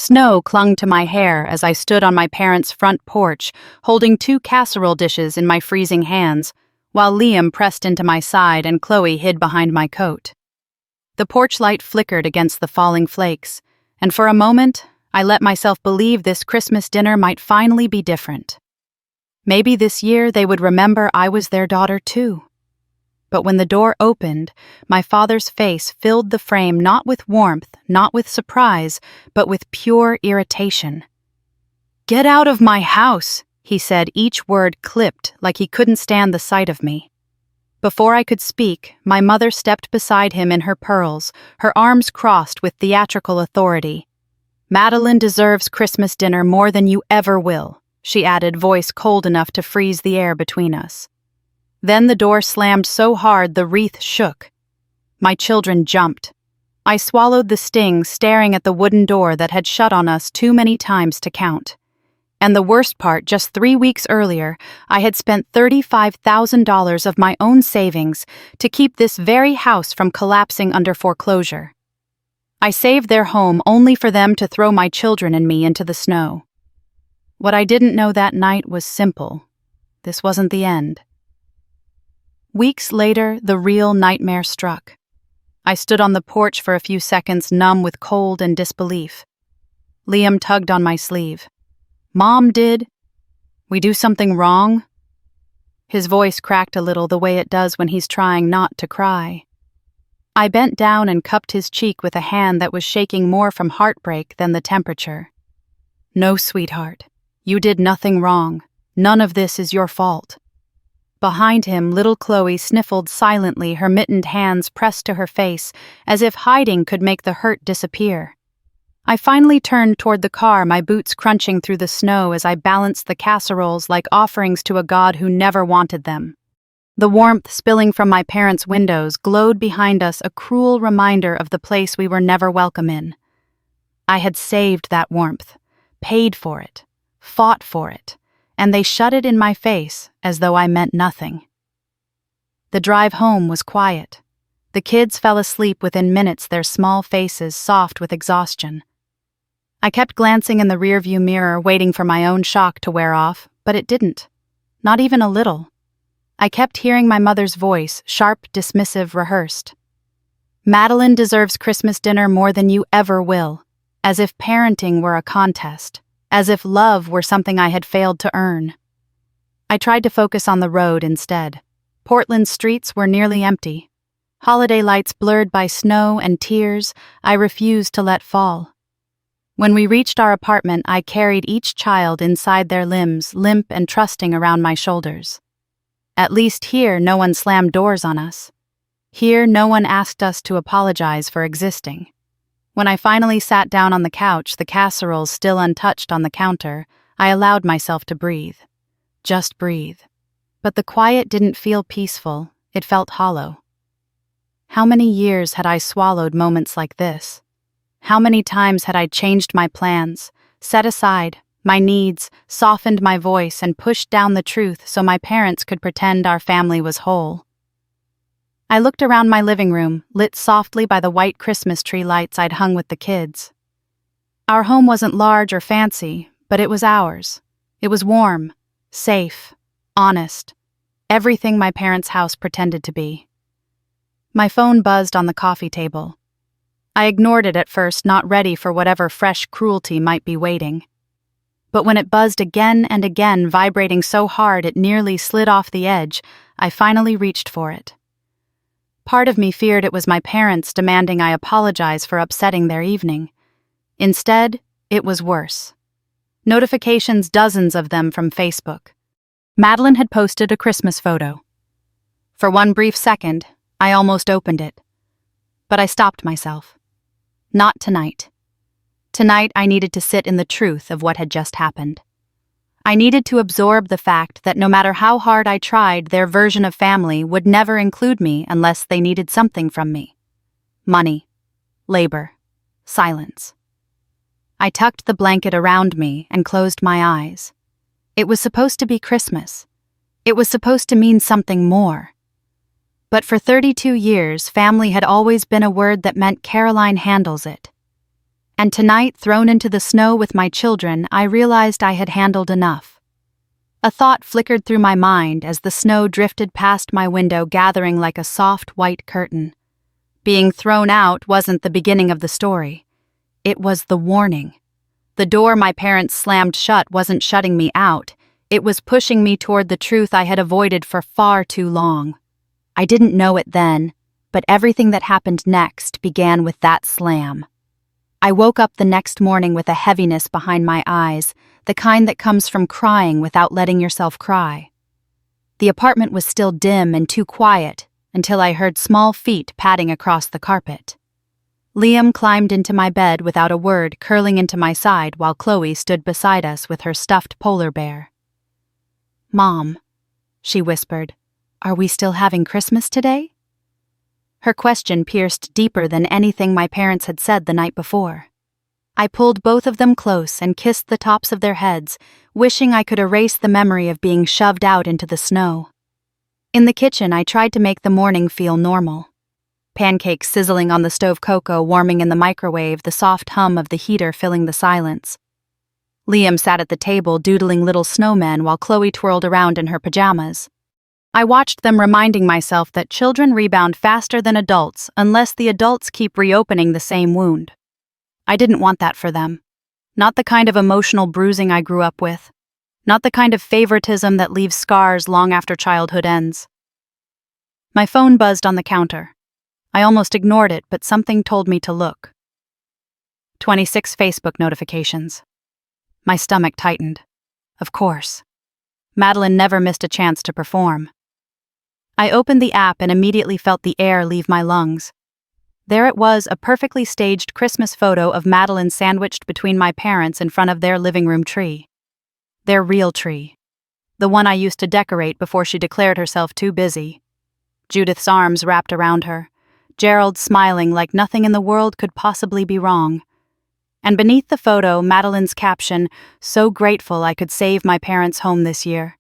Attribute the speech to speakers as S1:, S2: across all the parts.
S1: Snow clung to my hair as I stood on my parents' front porch, holding 2 casserole dishes in my freezing hands, while Liam pressed into my side and Chloe hid behind my coat. The porch light flickered against the falling flakes, and for a moment, I let myself believe this Christmas dinner might finally be different. Maybe this year they would remember I was their daughter too. But when the door opened, my father's face filled the frame not with warmth, not with surprise, but with pure irritation. "Get out of my house," he said, each word clipped like he couldn't stand the sight of me. Before I could speak, my mother stepped beside him in her pearls, her arms crossed with theatrical authority. "Madeline deserves Christmas dinner more than you ever will," she added, voice cold enough to freeze the air between us. Then the door slammed so hard the wreath shook. My children jumped. I swallowed the sting, staring at the wooden door that had shut on us too many times to count. And the worst part, just 3 weeks earlier, I had spent $35,000 of my own savings to keep this very house from collapsing under foreclosure. I saved their home only for them to throw my children and me into the snow. What I didn't know that night was simple. This wasn't the end. Weeks later, the real nightmare struck. I stood on the porch for a few seconds, numb with cold and disbelief. Liam tugged on my sleeve. "Mom, did we do something wrong?" His voice cracked a little the way it does when he's trying not to cry. I bent down and cupped his cheek with a hand that was shaking more from heartbreak than the temperature. "No, sweetheart. You did nothing wrong. None of this is your fault." Behind him, little Chloe sniffled silently, her mittened hands pressed to her face, as if hiding could make the hurt disappear. I finally turned toward the car, my boots crunching through the snow as I balanced the casseroles like offerings to a god who never wanted them. The warmth spilling from my parents' windows glowed behind us, a cruel reminder of the place we were never welcome in. I had saved that warmth, paid for it, fought for it, and they shut it in my face as though I meant nothing. The drive home was quiet. The kids fell asleep within minutes, their small faces soft with exhaustion. I kept glancing in the rearview mirror, waiting for my own shock to wear off, but it didn't. Not even a little. I kept hearing my mother's voice, sharp, dismissive, rehearsed. "Madeline deserves Christmas dinner more than you ever will," as if parenting were a contest. As if love were something I had failed to earn. I tried to focus on the road instead. Portland's streets were nearly empty. Holiday lights blurred by snow and tears I refused to let fall. When we reached our apartment, I carried each child inside their limbs, limp and trusting around my shoulders. At least here, no one slammed doors on us. Here, no one asked us to apologize for existing. When I finally sat down on the couch, the casseroles still untouched on the counter, I allowed myself to breathe. Just breathe. But the quiet didn't feel peaceful, it felt hollow. How many years had I swallowed moments like this? How many times had I changed my plans, set aside my needs, softened my voice, and pushed down the truth so my parents could pretend our family was whole? I looked around my living room, lit softly by the white Christmas tree lights I'd hung with the kids. Our home wasn't large or fancy, but it was ours. It was warm, safe, honest, everything my parents' house pretended to be. My phone buzzed on the coffee table. I ignored it at first, not ready for whatever fresh cruelty might be waiting. But when it buzzed again and again, vibrating so hard it nearly slid off the edge, I finally reached for it. Part of me feared it was my parents demanding I apologize for upsetting their evening. Instead, it was worse. Notifications, dozens of them from Facebook. Madeline had posted a Christmas photo. For one brief second, I almost opened it. But I stopped myself. Not tonight. Tonight, I needed to sit in the truth of what had just happened. I needed to absorb the fact that no matter how hard I tried, their version of family would never include me unless they needed something from me. Money, labor, silence. I tucked the blanket around me and closed my eyes. It was supposed to be Christmas. It was supposed to mean something more. But for 32 years, family had always been a word that meant Caroline handles it. And tonight, thrown into the snow with my children, I realized I had handled enough. A thought flickered through my mind as the snow drifted past my window, gathering like a soft white curtain. Being thrown out wasn't the beginning of the story. It was the warning. The door my parents slammed shut wasn't shutting me out. It was pushing me toward the truth I had avoided for far too long. I didn't know it then, but everything that happened next began with that slam. I woke up the next morning with a heaviness behind my eyes, the kind that comes from crying without letting yourself cry. The apartment was still dim and too quiet until I heard small feet padding across the carpet. Liam climbed into my bed without a word, curling into my side while Chloe stood beside us with her stuffed polar bear. "Mom," she whispered, "are we still having Christmas today?" Her question pierced deeper than anything my parents had said the night before. I pulled both of them close and kissed the tops of their heads, wishing I could erase the memory of being shoved out into the snow. In the kitchen, I tried to make the morning feel normal. Pancakes sizzling on the stove, cocoa warming in the microwave, the soft hum of the heater filling the silence. Liam sat at the table doodling little snowmen while Chloe twirled around in her pajamas. I watched them, reminding myself that children rebound faster than adults unless the adults keep reopening the same wound. I didn't want that for them. Not the kind of emotional bruising I grew up with. Not the kind of favoritism that leaves scars long after childhood ends. My phone buzzed on the counter. I almost ignored it, but something told me to look. 26 Facebook notifications. My stomach tightened. Of course. Madeline never missed a chance to perform. I opened the app and immediately felt the air leave my lungs. There it was, a perfectly staged Christmas photo of Madeline sandwiched between my parents in front of their living room tree. Their real tree. The one I used to decorate before she declared herself too busy. Judith's arms wrapped around her. Gerald smiling like nothing in the world could possibly be wrong. And beneath the photo, Madeline's caption, "So grateful I could save my parents' home this year.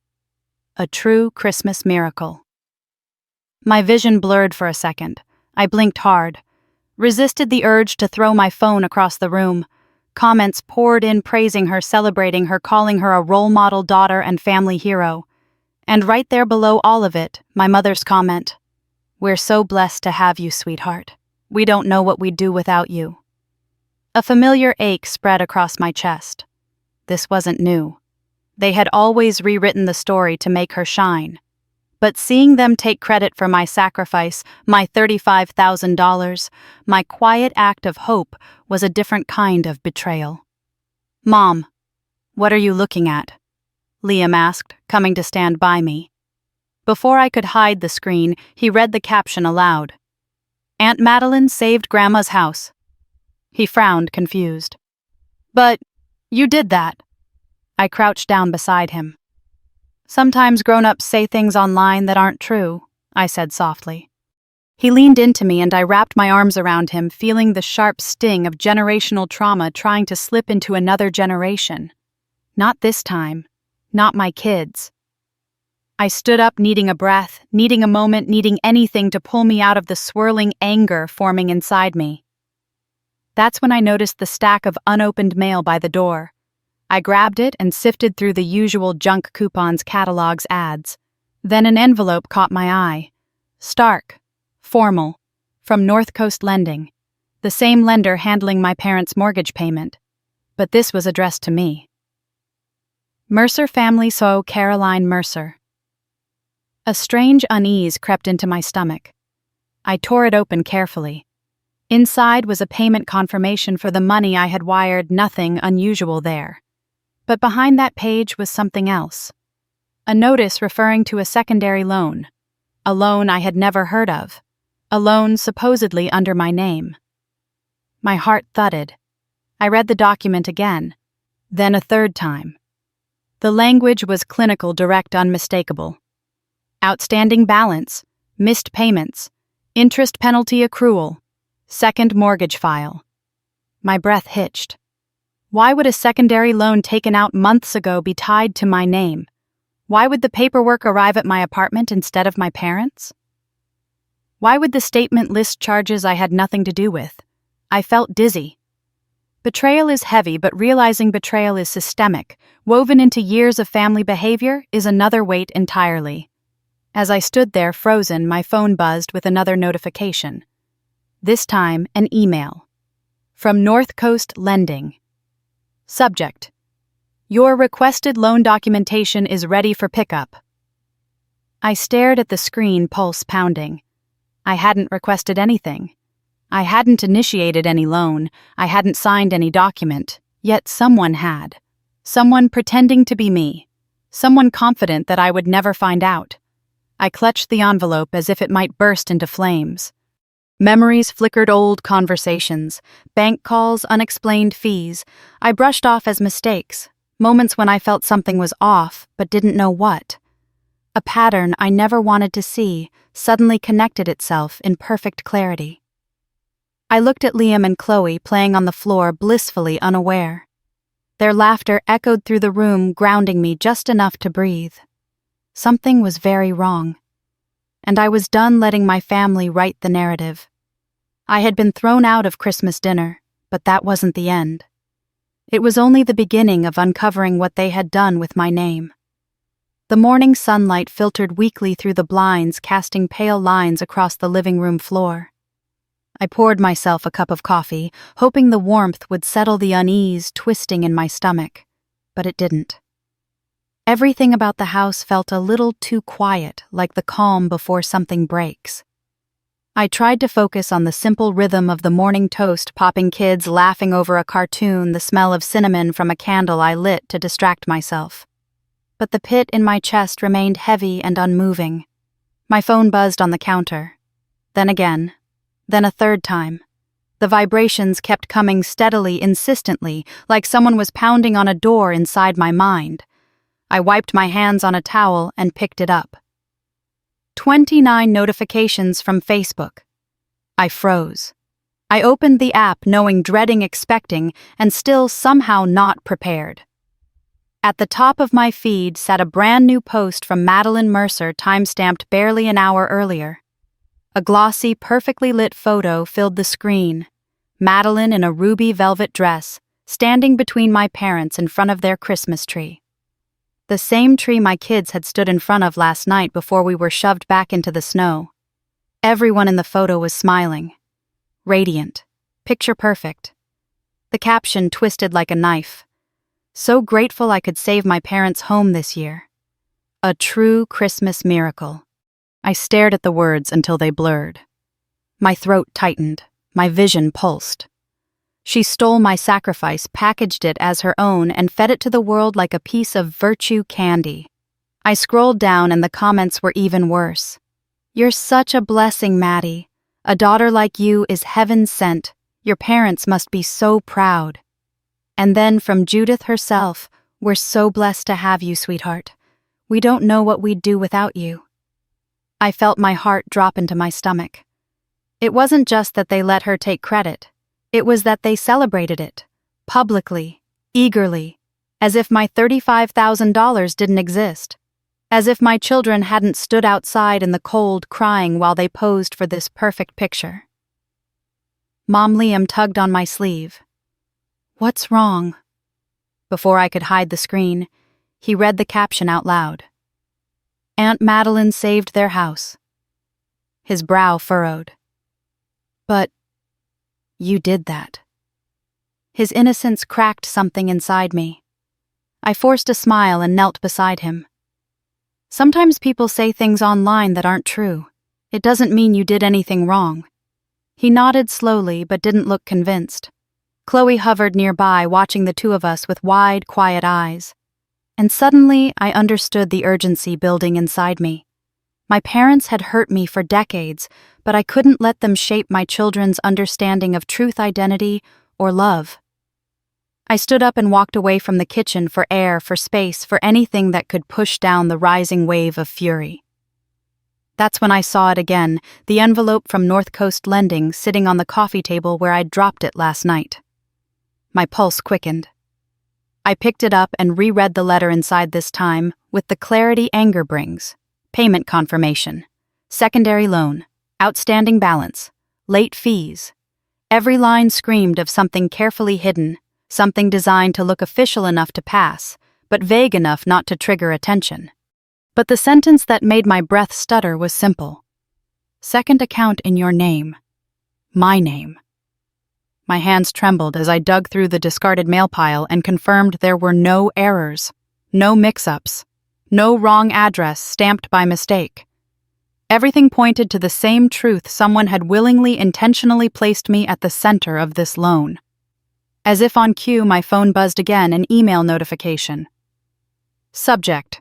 S1: A true Christmas miracle." My vision blurred for a second. I blinked hard. Resisted the urge to throw my phone across the room. Comments poured in praising her, celebrating her, calling her a role model daughter and family hero. And right there below all of it, my mother's comment, "We're so blessed to have you, sweetheart. We don't know what we'd do without you." A familiar ache spread across my chest. This wasn't new. They had always rewritten the story to make her shine. But seeing them take credit for my sacrifice, my $35,000, my quiet act of hope, was a different kind of betrayal. "Mom, what are you looking at?" Liam asked, coming to stand by me. Before I could hide the screen, he read the caption aloud. "Aunt Madeline saved Grandma's house." He frowned, confused. "But you did that." I crouched down beside him. "Sometimes grown-ups say things online that aren't true," I said softly. He leaned into me and I wrapped my arms around him, feeling the sharp sting of generational trauma trying to slip into another generation. Not this time. Not my kids. I stood up, needing a breath, needing a moment, needing anything to pull me out of the swirling anger forming inside me. That's when I noticed the stack of unopened mail by the door. I grabbed it and sifted through the usual junk coupons, catalogs, ads. Then an envelope caught my eye. Stark. Formal. From North Coast Lending. The same lender handling my parents' mortgage payment. But this was addressed to me. Mercer Family, so Caroline Mercer. A strange unease crept into my stomach. I tore it open carefully. Inside was a payment confirmation for the money I had wired, nothing unusual there. But behind that page was something else. A notice referring to a secondary loan. A loan I had never heard of. A loan supposedly under my name. My heart thudded. I read the document again. Then a third time. The language was clinical, direct, unmistakable. Outstanding balance. Missed payments. Interest penalty accrual. Second mortgage file. My breath hitched. Why would a secondary loan taken out months ago be tied to my name? Why would the paperwork arrive at my apartment instead of my parents'? Why would the statement list charges I had nothing to do with? I felt dizzy. Betrayal is heavy, but realizing betrayal is systemic, woven into years of family behavior, is another weight entirely. As I stood there frozen, my phone buzzed with another notification. This time, an email. From North Coast Lending. Subject: Your requested loan documentation is ready for pickup. I stared at the screen, pulse pounding. I hadn't requested anything. I hadn't initiated any loan. I hadn't signed any document. Yet someone had. Someone pretending to be me. Someone confident that I would never find out. I clutched the envelope as if it might burst into flames. Memories flickered, old conversations, bank calls, unexplained fees. I brushed off as mistakes, moments when I felt something was off but didn't know what. A pattern I never wanted to see suddenly connected itself in perfect clarity. I looked at Liam and Chloe playing on the floor, blissfully unaware. Their laughter echoed through the room, grounding me just enough to breathe. Something was very wrong. And I was done letting my family write the narrative. I had been thrown out of Christmas dinner, but that wasn't the end. It was only the beginning of uncovering what they had done with my name. The morning sunlight filtered weakly through the blinds, casting pale lines across the living room floor. I poured myself a cup of coffee, hoping the warmth would settle the unease twisting in my stomach, but it didn't. Everything about the house felt a little too quiet, like the calm before something breaks. I tried to focus on the simple rhythm of the morning toast, popping, kids laughing over a cartoon, the smell of cinnamon from a candle I lit to distract myself. But the pit in my chest remained heavy and unmoving. My phone buzzed on the counter. Then again. Then a third time. The vibrations kept coming steadily, insistently, like someone was pounding on a door inside my mind. I wiped my hands on a towel and picked it up. 29 notifications from Facebook. I froze. I opened the app knowing, dreading, expecting, and still somehow not prepared. At the top of my feed sat a brand new post from Madeline Mercer, time-stamped barely an hour earlier. A glossy, perfectly lit photo filled the screen. Madeline in a ruby velvet dress, standing between my parents in front of their Christmas tree. The same tree my kids had stood in front of last night before we were shoved back into the snow. Everyone in the photo was smiling. Radiant. Picture perfect. The caption twisted like a knife. So grateful I could save my parents' home this year. A true Christmas miracle. I stared at the words until they blurred. My throat tightened. My vision pulsed. She stole my sacrifice, packaged it as her own, and fed it to the world like a piece of virtue candy. I scrolled down and the comments were even worse. You're such a blessing, Maddie. A daughter like you is heaven sent. Your parents must be so proud. And then from Judith herself, we're so blessed to have you, sweetheart. We don't know what we'd do without you. I felt my heart drop into my stomach. It wasn't just that they let her take credit. It was that they celebrated it, publicly, eagerly, as if my $35,000 didn't exist, as if my children hadn't stood outside in the cold crying while they posed for this perfect picture. Mom Liam tugged on my sleeve. What's wrong? Before I could hide the screen, he read the caption out loud. Aunt Madeline saved their house. His brow furrowed. But you did that. His innocence cracked something inside me. I forced a smile and knelt beside him. Sometimes people say things online that aren't true. It doesn't mean you did anything wrong. He nodded slowly but didn't look convinced. Chloe hovered nearby, watching the two of us with wide, quiet eyes. And suddenly I understood the urgency building inside me. My parents had hurt me for decades, but I couldn't let them shape my children's understanding of truth, identity, or love. I stood up and walked away from the kitchen for air, for space, for anything that could push down the rising wave of fury. That's when I saw it again, the envelope from North Coast Lending sitting on the coffee table where I'd dropped it last night. My pulse quickened. I picked it up and reread the letter inside this time, with the clarity anger brings. Payment confirmation. Secondary loan. Outstanding balance. Late fees. Every line screamed of something carefully hidden, something designed to look official enough to pass, but vague enough not to trigger attention. But the sentence that made my breath stutter was simple. Second account in your name. My name. My hands trembled as I dug through the discarded mail pile and confirmed there were no errors, no mix-ups, no wrong address stamped by mistake. Everything pointed to the same truth: someone had willingly, intentionally placed me at the center of this loan. As if on cue, my phone buzzed again, an email notification. Subject: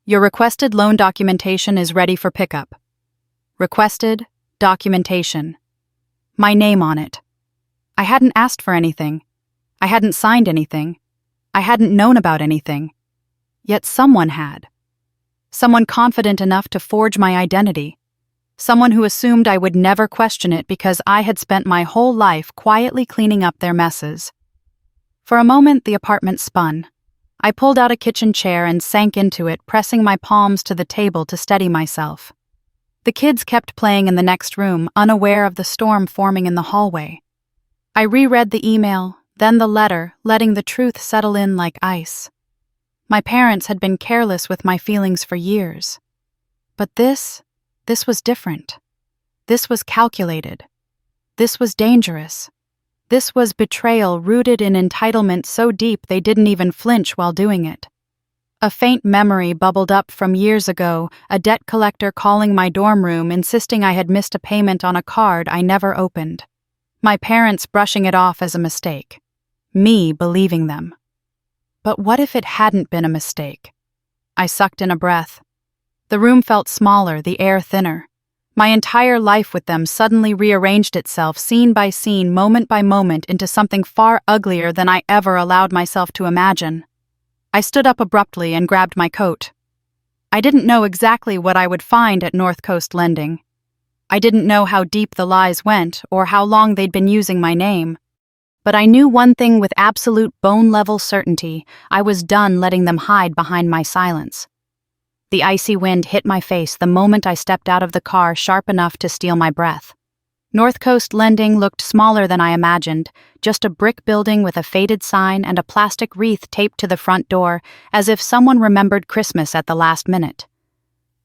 S1: Your requested loan documentation is ready for pickup. Requested documentation. My name on it. I hadn't asked for anything. I hadn't signed anything. I hadn't known about anything. Yet someone had. Someone confident enough to forge my identity. Someone who assumed I would never question it because I had spent my whole life quietly cleaning up their messes. For a moment, the apartment spun. I pulled out a kitchen chair and sank into it, pressing my palms to the table to steady myself. The kids kept playing in the next room, unaware of the storm forming in the hallway. I reread the email, then the letter, letting the truth settle in like ice. My parents had been careless with my feelings for years. But this was different. This was calculated. This was dangerous. This was betrayal rooted in entitlement so deep they didn't even flinch while doing it. A faint memory bubbled up from years ago, a debt collector calling my dorm room insisting I had missed a payment on a card I never opened. My parents brushing it off as a mistake. Me believing them. But what if it hadn't been a mistake? I sucked in a breath. The room felt smaller, the air thinner. My entire life with them suddenly rearranged itself, scene by scene, moment by moment, into something far uglier than I ever allowed myself to imagine. I stood up abruptly and grabbed my coat. I didn't know exactly what I would find at North Coast Lending. I didn't know how deep the lies went or how long they'd been using my name. But I knew one thing with absolute bone-level certainty: I was done letting them hide behind my silence. The icy wind hit my face the moment I stepped out of the car, sharp enough to steal my breath. North Coast Lending looked smaller than I imagined, just a brick building with a faded sign and a plastic wreath taped to the front door, as if someone remembered Christmas at the last minute.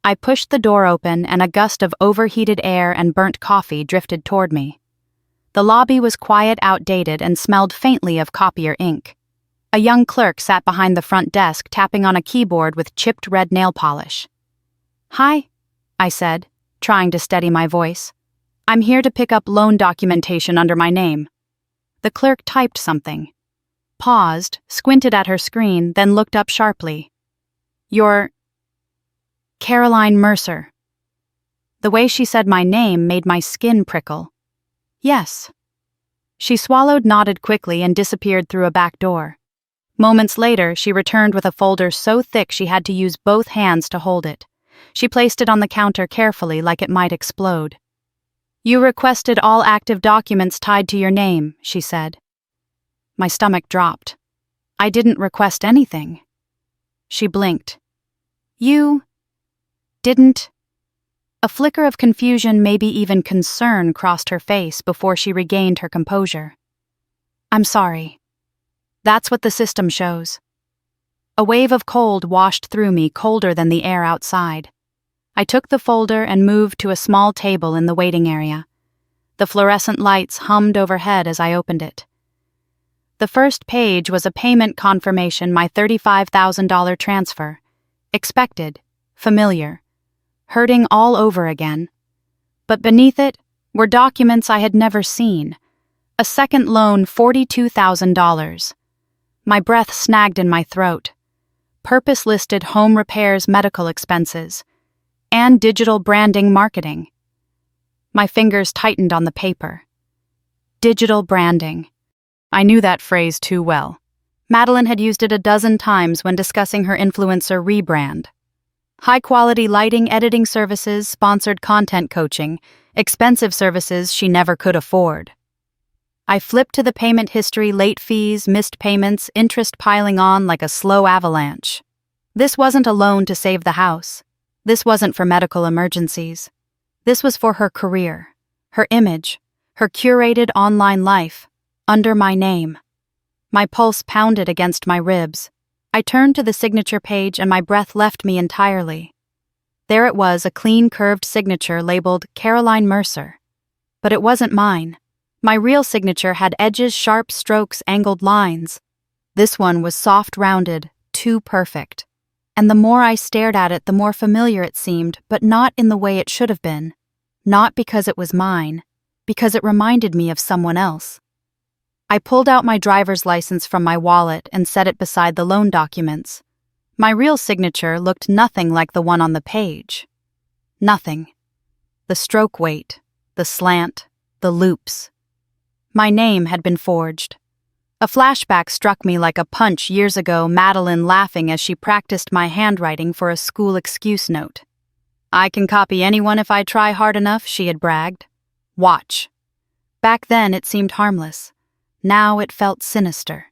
S1: I pushed the door open, and a gust of overheated air and burnt coffee drifted toward me. The lobby was quiet, outdated, and smelled faintly of copier ink. A young clerk sat behind the front desk, tapping on a keyboard with chipped red nail polish. "Hi," I said, trying to steady my voice. "I'm here to pick up loan documentation under my name." The clerk typed something. Paused, squinted at her screen, then looked up sharply. "You're Caroline Mercer." The way she said my name made my skin prickle. "Yes." She swallowed, nodded quickly, and disappeared through a back door. Moments later, she returned with a folder so thick she had to use both hands to hold it. She placed it on the counter carefully, like it might explode. "You requested all active documents tied to your name," she said. My stomach dropped. "I didn't request anything." She blinked. "You didn't?" A flicker of confusion, maybe even concern, crossed her face before she regained her composure. "I'm sorry. That's what the system shows." A wave of cold washed through me, colder than the air outside. I took the folder and moved to a small table in the waiting area. The fluorescent lights hummed overhead as I opened it. The first page was a payment confirmation, my $35,000 transfer. Expected, familiar, hurting all over again. But beneath it were documents I had never seen. A second loan, $42,000. My breath snagged in my throat. Purpose-listed home repairs, medical expenses, and digital branding marketing. My fingers tightened on the paper. Digital branding. I knew that phrase too well. Madeline had used it a dozen times when discussing her influencer rebrand. High-quality lighting, editing services, sponsored content coaching, expensive services she never could afford. I flipped to the payment history: late fees, missed payments, interest piling on like a slow avalanche. This wasn't a loan to save the house. This wasn't for medical emergencies. This was for her career, her image, Her curated online life, under my name. My pulse pounded against my ribs. I turned to the signature page and my breath left me entirely. There it was, a clean curved signature labeled Caroline Mercer. But it wasn't mine. My real signature had edges, sharp strokes, angled lines. This one was soft, rounded, too perfect. And the more I stared at it, the more familiar it seemed, but not in the way it should have been. Not because it was mine, because it reminded me of someone else. I pulled out my driver's license from my wallet and set it beside the loan documents. My real signature looked nothing like the one on the page. Nothing. The stroke weight, the slant, the loops. My name had been forged. A flashback struck me like a punch years ago, Madeline laughing as she practiced my handwriting for a school excuse note. "I can copy anyone if I try hard enough," she had bragged. "Watch." Back then it seemed harmless. Now it felt sinister.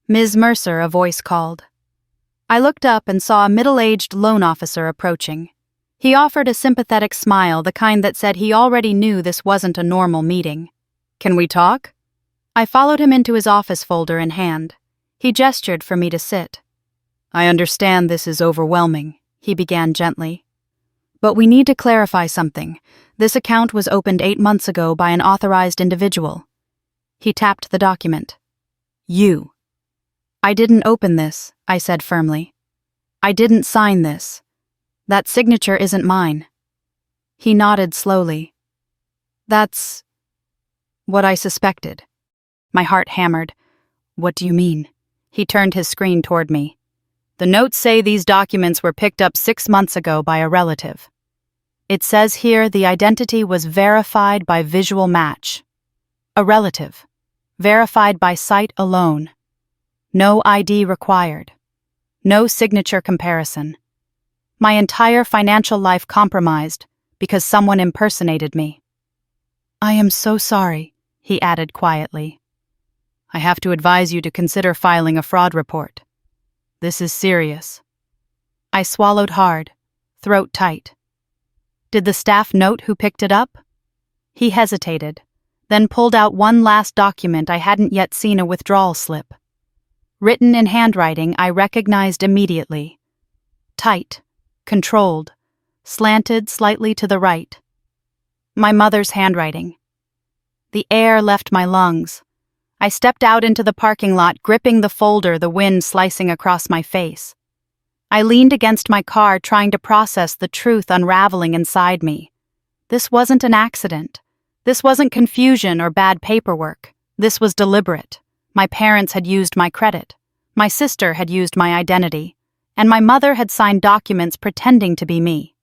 S1: "Ms. Mercer," a voice called. I looked up and saw a middle-aged loan officer approaching. He offered a sympathetic smile, the kind that said he already knew this wasn't a normal meeting. "Can we talk?" I followed him into his office, folder in hand. He gestured for me to sit. "I understand this is overwhelming," he began gently. "But we need to clarify something. This account was opened 8 months ago by an authorized individual." He tapped the document. "You." "I didn't open this," I said firmly. "I didn't sign this. That signature isn't mine." He nodded slowly. "That's what I suspected." My heart hammered. "What do you mean?" He turned his screen toward me. "The notes say these documents were picked up 6 months ago by a relative. It says here the identity was verified by visual match. A relative. Verified by sight alone. No ID required. No signature comparison. My entire financial life compromised because someone impersonated me." "I am so sorry," he added quietly. "I have to advise you to consider filing a fraud report. This is serious." I swallowed hard, throat tight. "Did the staff note who picked it up?" He hesitated, then pulled out one last document I hadn't yet seen, a withdrawal slip. Written in handwriting I recognized immediately. Tight, controlled, slanted slightly to the right. My mother's handwriting. The air left my lungs. I stepped out into the parking lot, gripping the folder, the wind slicing across my face. I leaned against my car, trying to process the truth unraveling inside me. This wasn't an accident. This wasn't confusion or bad paperwork. This was deliberate. My parents had used my credit. My sister had used my identity. And my mother had signed documents pretending to be me.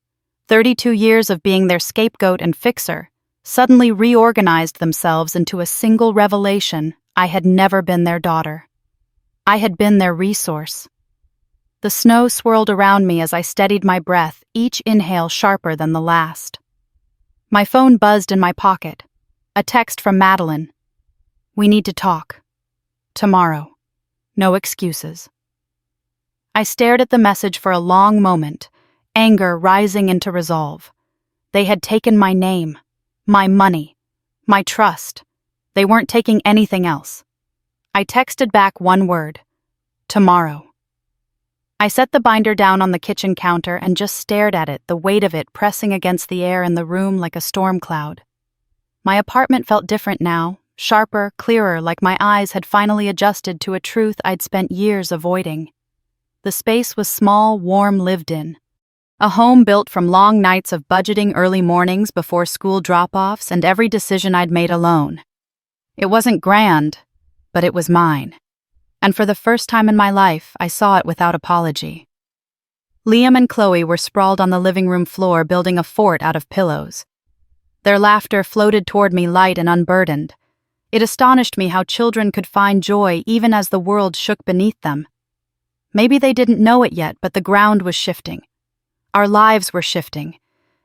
S1: 32 years of being their scapegoat and fixer suddenly reorganized themselves into a single revelation. I had never been their daughter. I had been their resource. The snow swirled around me as I steadied my breath, each inhale sharper than the last. My phone buzzed in my pocket. A text from Madeline. "We need to talk. Tomorrow. No excuses." I stared at the message for a long moment, anger rising into resolve. They had taken my name, my money, my trust. They weren't taking anything else. I texted back one word. Tomorrow. I set the binder down on the kitchen counter and just stared at it, the weight of it pressing against the air in the room like a storm cloud. My apartment felt different now, sharper, clearer, like my eyes had finally adjusted to a truth I'd spent years avoiding. The space was small, warm, lived in. A home built from long nights of budgeting, early mornings before school drop-offs, and every decision I'd made alone. It wasn't grand, but it was mine. And for the first time in my life, I saw it without apology. Liam and Chloe were sprawled on the living room floor, building a fort out of pillows. Their laughter floated toward me light and unburdened. It astonished me how children could find joy even as the world shook beneath them. Maybe they didn't know it yet, but the ground was shifting. Our lives were shifting,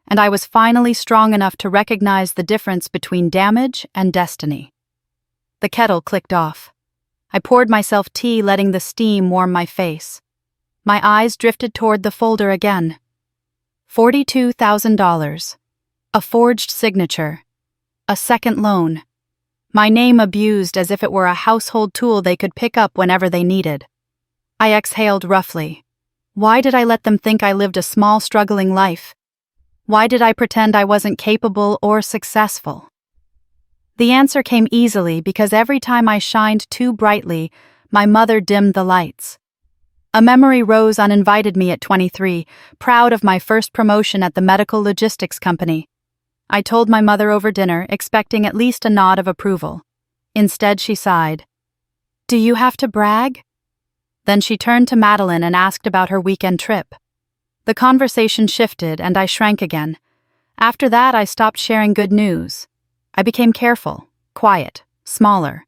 S1: and I was finally strong enough to recognize the difference between damage and destiny. The kettle clicked off. I poured myself tea, letting the steam warm my face. My eyes drifted toward the folder again. $42,000. A forged signature. A second loan. My name abused as if it were a household tool they could pick up whenever they needed. I exhaled roughly. Why did I let them think I lived a small, struggling life? Why did I pretend I wasn't capable or successful? The answer came easily because every time I shined too brightly, my mother dimmed the lights. A memory rose uninvited me at 23, proud of my first promotion at the medical logistics company. I told my mother over dinner, expecting at least a nod of approval. Instead, she sighed. "Do you have to brag?" Then she turned to Madeline and asked about her weekend trip. The conversation shifted and I shrank again. After that, I stopped sharing good news. I became careful, quiet, smaller.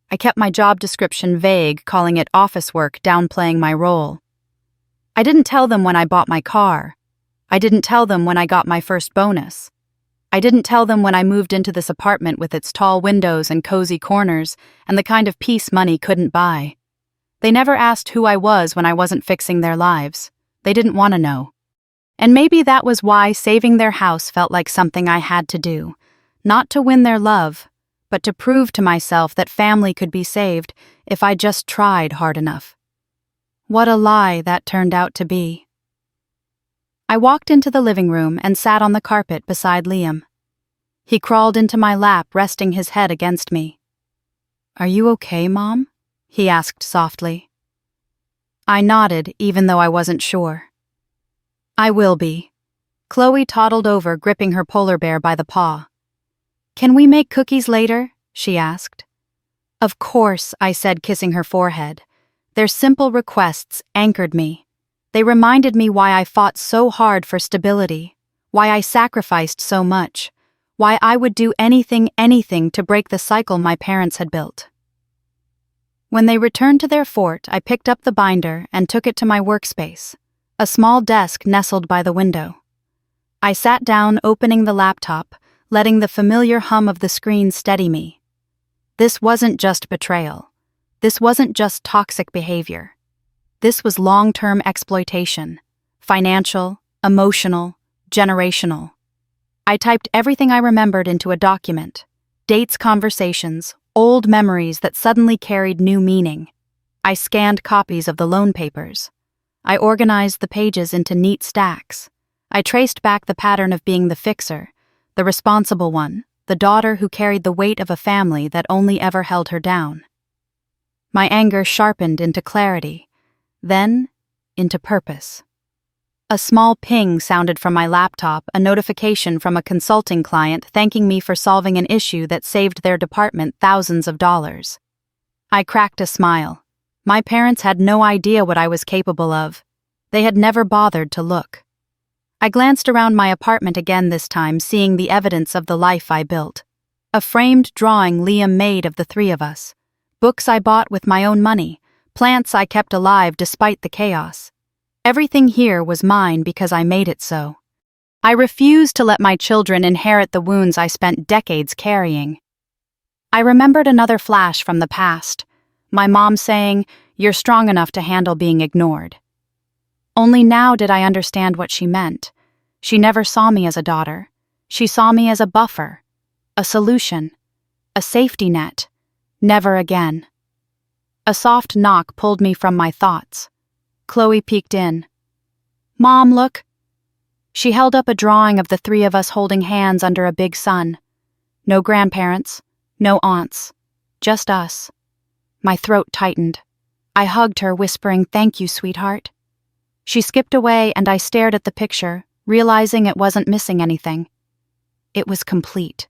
S1: I kept my job description vague, calling it office work, downplaying my role. I didn't tell them when I bought my car. I didn't tell them when I got my first bonus. I didn't tell them when I moved into this apartment with its tall windows and cozy corners and the kind of peace money couldn't buy. They never asked who I was when I wasn't fixing their lives. They didn't want to know. And maybe that was why saving their house felt like something I had to do. Not to win their love, but to prove to myself that family could be saved if I just tried hard enough. What a lie that turned out to be. I walked into the living room and sat on the carpet beside Liam. He crawled into my lap, resting his head against me. "Are you okay, Mom?" he asked softly. I nodded, even though I wasn't sure. "I will be." Chloe toddled over, gripping her polar bear by the paw. "Can we make cookies later?" she asked. "Of course," I said, kissing her forehead. Their simple requests anchored me. They reminded me why I fought so hard for stability, why I sacrificed so much, why I would do anything to break the cycle my parents had built. When they returned to their fort, I picked up the binder and took it to my workspace, a small desk nestled by the window. I sat down, opening the laptop, letting the familiar hum of the screen steady me. This wasn't just betrayal. This wasn't just toxic behavior. This was long-term exploitation, financial, emotional, generational. I typed everything I remembered into a document, dates, conversations, old memories that suddenly carried new meaning. I scanned copies of the loan papers. I organized the pages into neat stacks. I traced back the pattern of being the fixer, the responsible one, the daughter who carried the weight of a family that only ever held her down. My anger sharpened into clarity, then into purpose. A small ping sounded from my laptop, a notification from a consulting client thanking me for solving an issue that saved their department thousands of dollars. I cracked a smile. My parents had no idea what I was capable of. They had never bothered to look. I glanced around my apartment again this time, seeing the evidence of the life I built. A framed drawing Liam made of the three of us. Books I bought with my own money. Plants I kept alive despite the chaos. Everything here was mine because I made it so. I refused to let my children inherit the wounds I spent decades carrying. I remembered another flash from the past. My mom saying, "You're strong enough to handle being ignored." Only now did I understand what she meant. She never saw me as a daughter. She saw me as a buffer, a solution, a safety net. Never again. A soft knock pulled me from my thoughts. Chloe peeked in. "Mom, look." She held up a drawing of the three of us holding hands under a big sun. No grandparents, no aunts, just us. My throat tightened. I hugged her, whispering, "Thank you, sweetheart." She skipped away and I stared at the picture, realizing it wasn't missing anything. It was complete.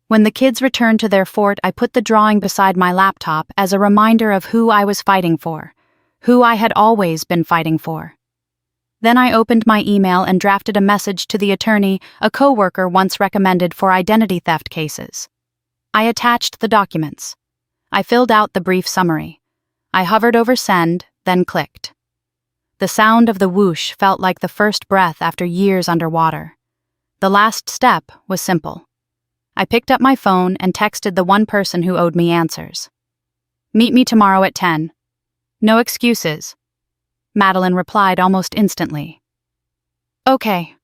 S1: When the kids returned to their fort, I put the drawing beside my laptop as a reminder of who I was fighting for, who I had always been fighting for. Then I opened my email and drafted a message to the attorney a coworker once recommended for identity theft cases. I attached the documents. I filled out the brief summary. I hovered over send, then clicked. The sound of the whoosh felt like the first breath after years underwater. The last step was simple. I picked up my phone and texted the one person who owed me answers. "Meet me tomorrow at 10. No excuses." Madeline replied almost instantly. "Okay."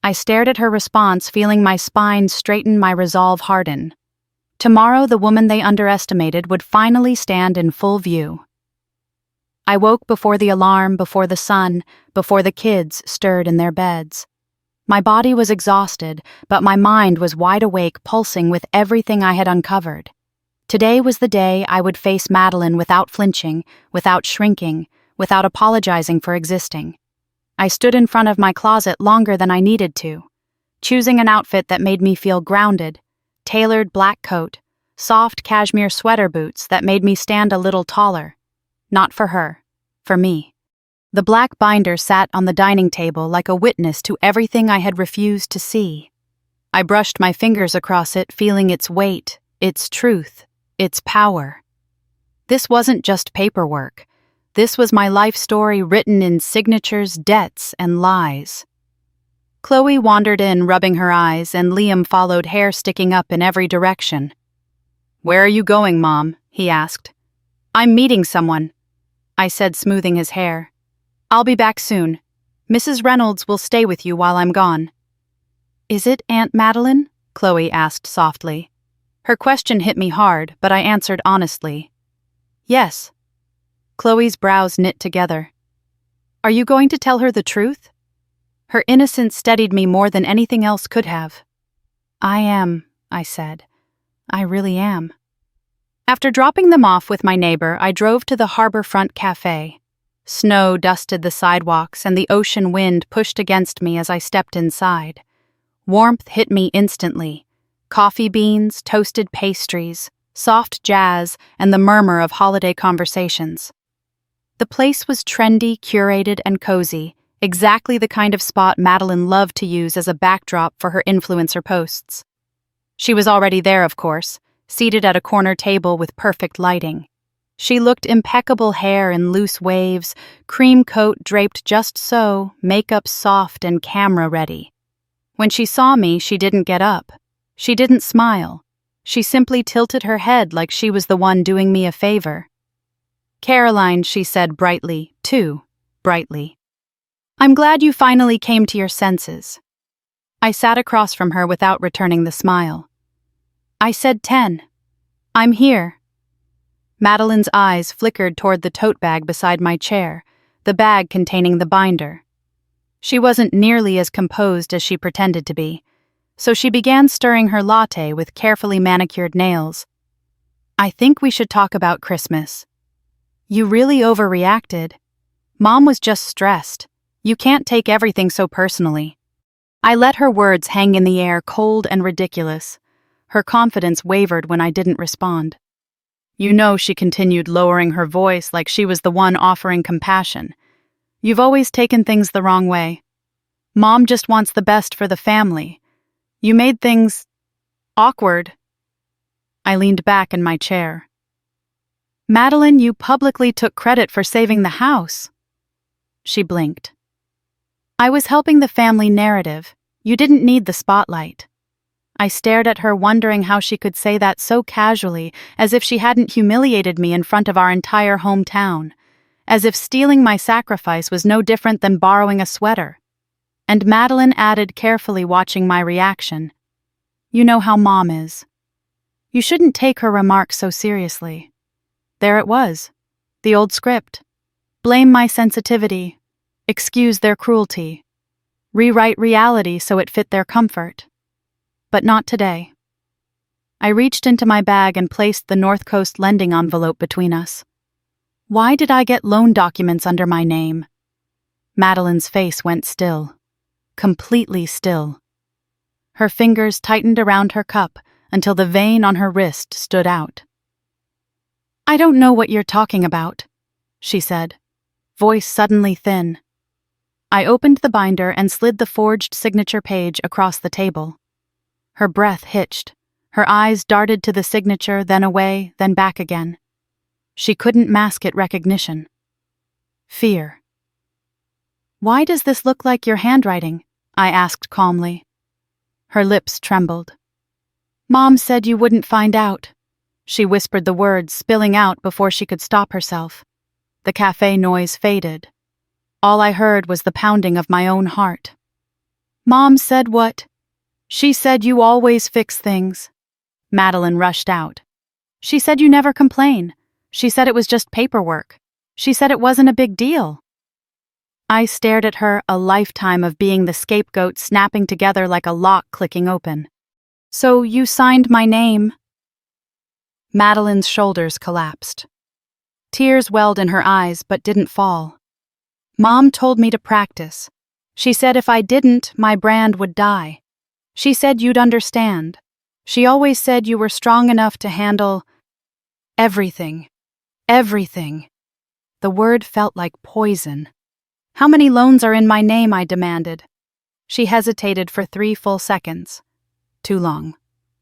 S1: I stared at her response, feeling my spine straighten, my resolve harden. Tomorrow, the woman they underestimated would finally stand in full view. I woke before the alarm, before the sun, before the kids stirred in their beds. My body was exhausted, but my mind was wide awake, pulsing with everything I had uncovered. Today was the day I would face Madeline without flinching, without shrinking, without apologizing for existing. I stood in front of my closet longer than I needed to, choosing an outfit that made me feel grounded, tailored black coat, soft cashmere sweater boots that made me stand a little taller. Not for her, for me. The black binder sat on the dining table like a witness to everything I had refused to see. I brushed my fingers across it, feeling its weight, its truth, its power. This wasn't just paperwork. This was my life story written in signatures, debts, and lies. Chloe wandered in, rubbing her eyes, and Liam followed, hair sticking up in every direction. "Where are you going, Mom?" he asked. "I'm meeting someone," I said, smoothing his hair. "I'll be back soon. Mrs. Reynolds will stay with you while I'm gone." "Is it Aunt Madeline?" Chloe asked softly. Her question hit me hard, but I answered honestly. "Yes." Chloe's brows knit together. "Are you going to tell her the truth?" Her innocence steadied me more than anything else could have. "I am," I said. "I really am." After dropping them off with my neighbor, I drove to the Harborfront Cafe. Snow dusted the sidewalks and the ocean wind pushed against me as I stepped inside. Warmth hit me instantly. Coffee beans, toasted pastries, soft jazz, and the murmur of holiday conversations. The place was trendy, curated, and cozy, exactly the kind of spot Madeline loved to use as a backdrop for her influencer posts. She was already there, of course, seated at a corner table with perfect lighting. She looked impeccable, hair in loose waves, cream coat draped just so, makeup soft and camera-ready. When she saw me, she didn't get up. She didn't smile. She simply tilted her head like she was the one doing me a favor. "Caroline," she said brightly, too brightly. "I'm glad you finally came to your senses." I sat across from her without returning the smile. "I said 10. I'm here." Madeline's eyes flickered toward the tote bag beside my chair, the bag containing the binder. She wasn't nearly as composed as she pretended to be, so she began stirring her latte with carefully manicured nails. "I think we should talk about Christmas. You really overreacted. Mom was just stressed. You can't take everything so personally." I let her words hang in the air, cold and ridiculous. Her confidence wavered when I didn't respond. "You know," she continued, lowering her voice like she was the one offering compassion, "you've always taken things the wrong way. Mom just wants the best for the family. You made things awkward." I leaned back in my chair. "Madeline, you publicly took credit for saving the house." She blinked. "I was helping the family narrative. You didn't need the spotlight." I stared at her, wondering how she could say that so casually, as if she hadn't humiliated me in front of our entire hometown, as if stealing my sacrifice was no different than borrowing a sweater. And Madeline added, carefully watching my reaction, "You know how Mom is. You shouldn't take her remarks so seriously." There it was, the old script. Blame my sensitivity, excuse their cruelty, rewrite reality so it fit their comfort. But not today. I reached into my bag and placed the North Coast lending envelope between us. Why did I get loan documents under my name? Madeline's face went still. Completely still. Her fingers tightened around her cup until the vein on her wrist stood out. "I don't know what you're talking about," she said, voice suddenly thin. I opened the binder and slid the forged signature page across the table. Her breath hitched. Her eyes darted to the signature, then away, then back again. She couldn't mask it recognition. Fear. "Why does this look like your handwriting?" I asked calmly. Her lips trembled. "Mom said you wouldn't find out." She whispered the words, spilling out before she could stop herself. The cafe noise faded. All I heard was the pounding of my own heart. Mom said what? She said you always fix things. Madeline rushed out. She said you never complain. She said it was just paperwork. She said it wasn't a big deal. I stared at her, a lifetime of being the scapegoat snapping together like a lock clicking open. So you signed my name? Madeline's shoulders collapsed. Tears welled in her eyes but didn't fall. Mom told me to practice. She said if I didn't, my brand would die. She said you'd understand. She always said you were strong enough to handle everything. Everything. The word felt like poison. How many loans are in my name? I demanded. She hesitated for 3 full seconds. Too long.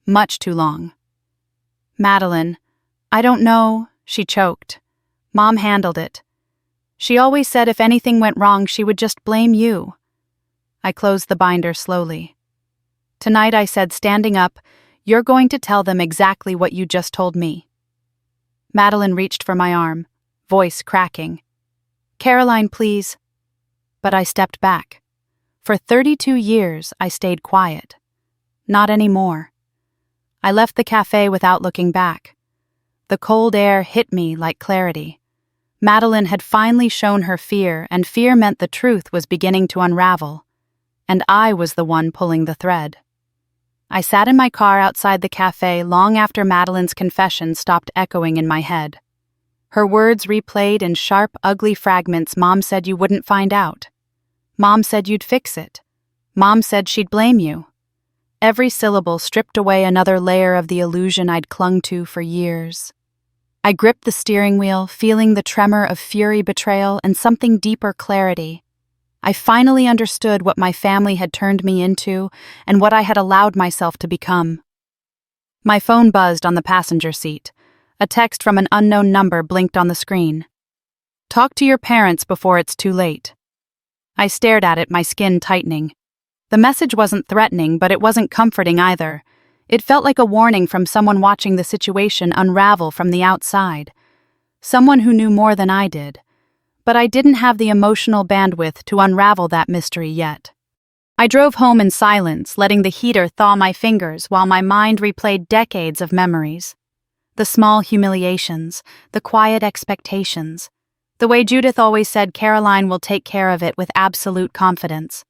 S1: Much too long. Madeline, I don't know, she choked. Mom handled it. She always said if anything went wrong, she would just blame you. I closed the binder slowly. Tonight, I said, standing up, you're going to tell them exactly what you just told me. Madeline reached for my arm, voice cracking. Caroline, please. But I stepped back. For 32 years, I stayed quiet. Not anymore. I left the cafe without looking back. The cold air hit me like clarity. Madeline had finally shown her fear, and fear meant the truth was beginning to unravel. And I was the one pulling the thread. I sat in my car outside the cafe long after Madeline's confession stopped echoing in my head. Her words replayed in sharp, ugly fragments. Mom said you wouldn't find out. Mom said you'd fix it. Mom said she'd blame you. Every syllable stripped away another layer of the illusion I'd clung to for years. I gripped the steering wheel, feeling the tremor of fury, betrayal, and something deeper, clarity. I finally understood what my family had turned me into and what I had allowed myself to become. My phone buzzed on the passenger seat. A text from an unknown number blinked on the screen. Talk to your parents before it's too late. I stared at it, my skin tightening. The message wasn't threatening, but it wasn't comforting either. It felt like a warning from someone watching the situation unravel from the outside. Someone who knew more than I did. But I didn't have the emotional bandwidth to unravel that mystery yet. I drove home in silence, letting the heater thaw my fingers while my mind replayed decades of memories. The small humiliations, the quiet expectations. The way Judith always said Caroline will take care of it with absolute confidence.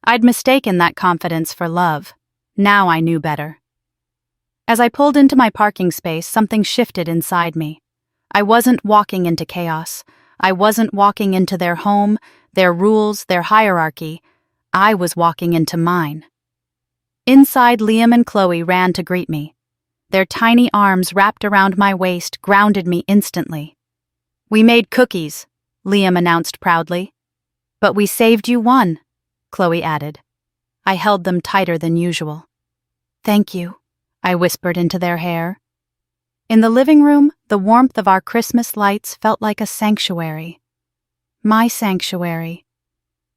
S1: I'd mistaken that confidence for love. Now I knew better. As I pulled into my parking space, something shifted inside me. I wasn't walking into chaos. I wasn't walking into their home, their rules, their hierarchy. I was walking into mine. Inside, Liam and Chloe ran to greet me. Their tiny arms wrapped around my waist grounded me instantly. We made cookies, Liam announced proudly. But we saved you one, Chloe added. I held them tighter than usual. Thank you, I whispered into their hair. In the living room, the warmth of our Christmas lights felt like a sanctuary. My sanctuary.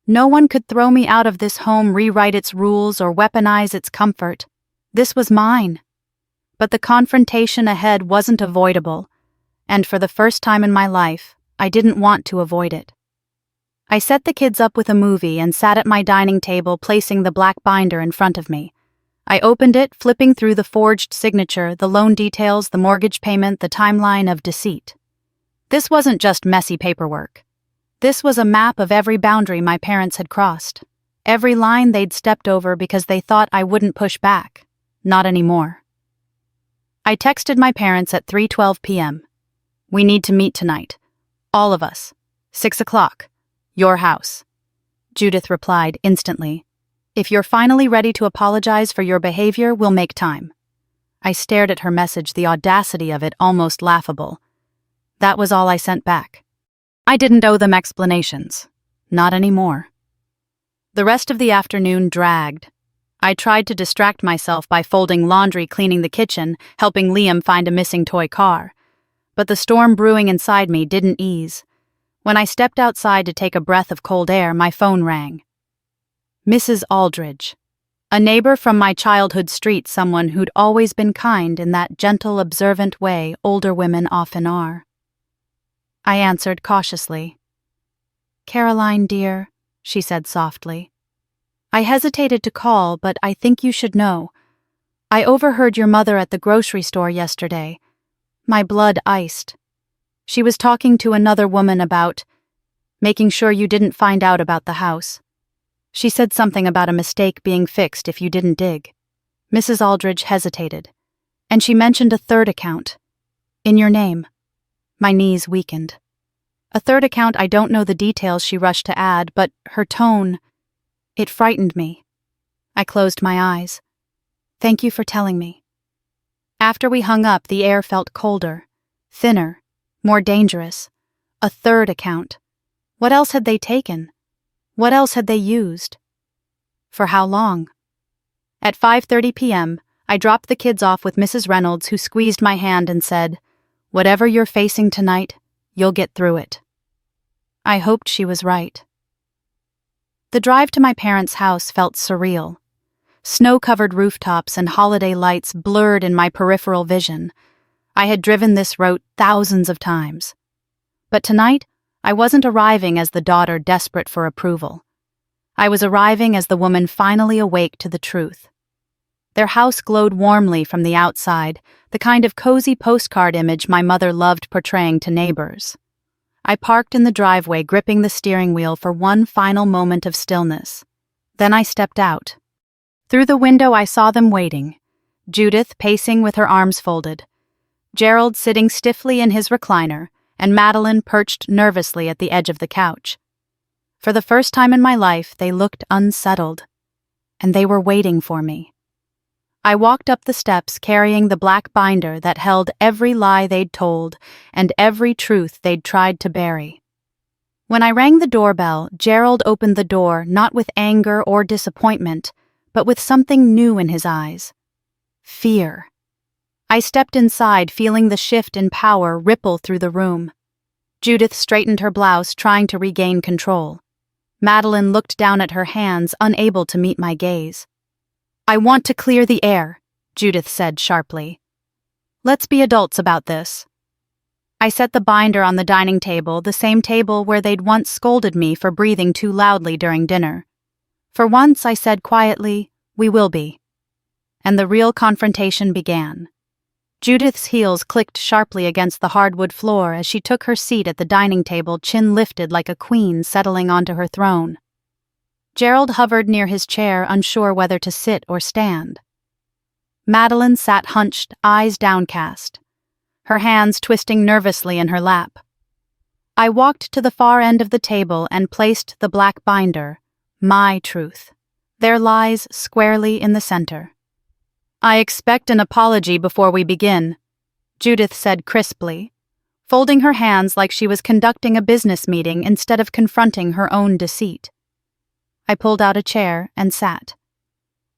S1: No one could throw me out of this home, rewrite its rules, or weaponize its comfort. This was mine. But the confrontation ahead wasn't avoidable, and for the first time in my life, I didn't want to avoid it. I set the kids up with a movie and sat at my dining table, placing the black binder in front of me. I opened it, flipping through the forged signature, the loan details, the mortgage payment, the timeline of deceit. This wasn't just messy paperwork. This was a map of every boundary my parents had crossed, every line they'd stepped over because they thought I wouldn't push back. Not anymore. I texted my parents at 3:12 p.m. We need to meet tonight. All of us. 6 o'clock. Your house. Judith replied instantly. If you're finally ready to apologize for your behavior, we'll make time. I stared at her message, the audacity of it almost laughable. That was all I sent back. I didn't owe them explanations. Not anymore. The rest of the afternoon dragged. I tried to distract myself by folding laundry, cleaning the kitchen, helping Liam find a missing toy car. But the storm brewing inside me didn't ease. When I stepped outside to take a breath of cold air, my phone rang. Mrs. Aldridge. A neighbor from my childhood street, someone who'd always been kind in that gentle, observant way older women often are. I answered cautiously. Caroline, dear, she said softly. I hesitated to call, but I think you should know. I overheard your mother at the grocery store yesterday. My blood iced. She was talking to another woman about making sure you didn't find out about the house. She said something about a mistake being fixed if you didn't dig. Mrs. Aldridge hesitated, and she mentioned a third account. In your name. My knees weakened. A third account, I don't know the details she rushed to add, but her tone, it frightened me. I closed my eyes. Thank you for telling me. After we hung up, the air felt colder, thinner, more dangerous. A third account. What else had they taken? What else had they used? For how long? At 5:30 p.m., I dropped the kids off with Mrs. Reynolds, who squeezed my hand and said, "Whatever you're facing tonight, you'll get through it." I hoped she was right. The drive to my parents' house felt surreal. Snow-covered rooftops and holiday lights blurred in my peripheral vision. I had driven this route thousands of times. But tonight, I wasn't arriving as the daughter desperate for approval. I was arriving as the woman finally awake to the truth. Their house glowed warmly from the outside, the kind of cozy postcard image my mother loved portraying to neighbors. I parked in the driveway, gripping the steering wheel for one final moment of stillness. Then I stepped out. Through the window I saw them waiting, Judith pacing with her arms folded, Gerald sitting stiffly in his recliner, and Madeline perched nervously at the edge of the couch. For the first time in my life, they looked unsettled, and they were waiting for me. I walked up the steps carrying the black binder that held every lie they'd told and every truth they'd tried to bury. When I rang the doorbell, Gerald opened the door not with anger or disappointment, but with something new in his eyes. Fear. I stepped inside, feeling the shift in power ripple through the room. Judith straightened her blouse, trying to regain control. Madeline looked down at her hands, unable to meet my gaze. "I want to clear the air," Judith said sharply. "Let's be adults about this." I set the binder on the dining table, the same table where they'd once scolded me for breathing too loudly during dinner. For once, I said quietly, "We will be." And the real confrontation began. Judith's heels clicked sharply against the hardwood floor as she took her seat at the dining table, chin lifted like a queen settling onto her throne. Gerald hovered near his chair, unsure whether to sit or stand. Madeline sat hunched, eyes downcast, her hands twisting nervously in her lap. I walked to the far end of the table and placed the black binder, my truth, their lies squarely in the center. "I expect an apology before we begin," Judith said crisply, folding her hands like she was conducting a business meeting instead of confronting her own deceit. I pulled out a chair and sat.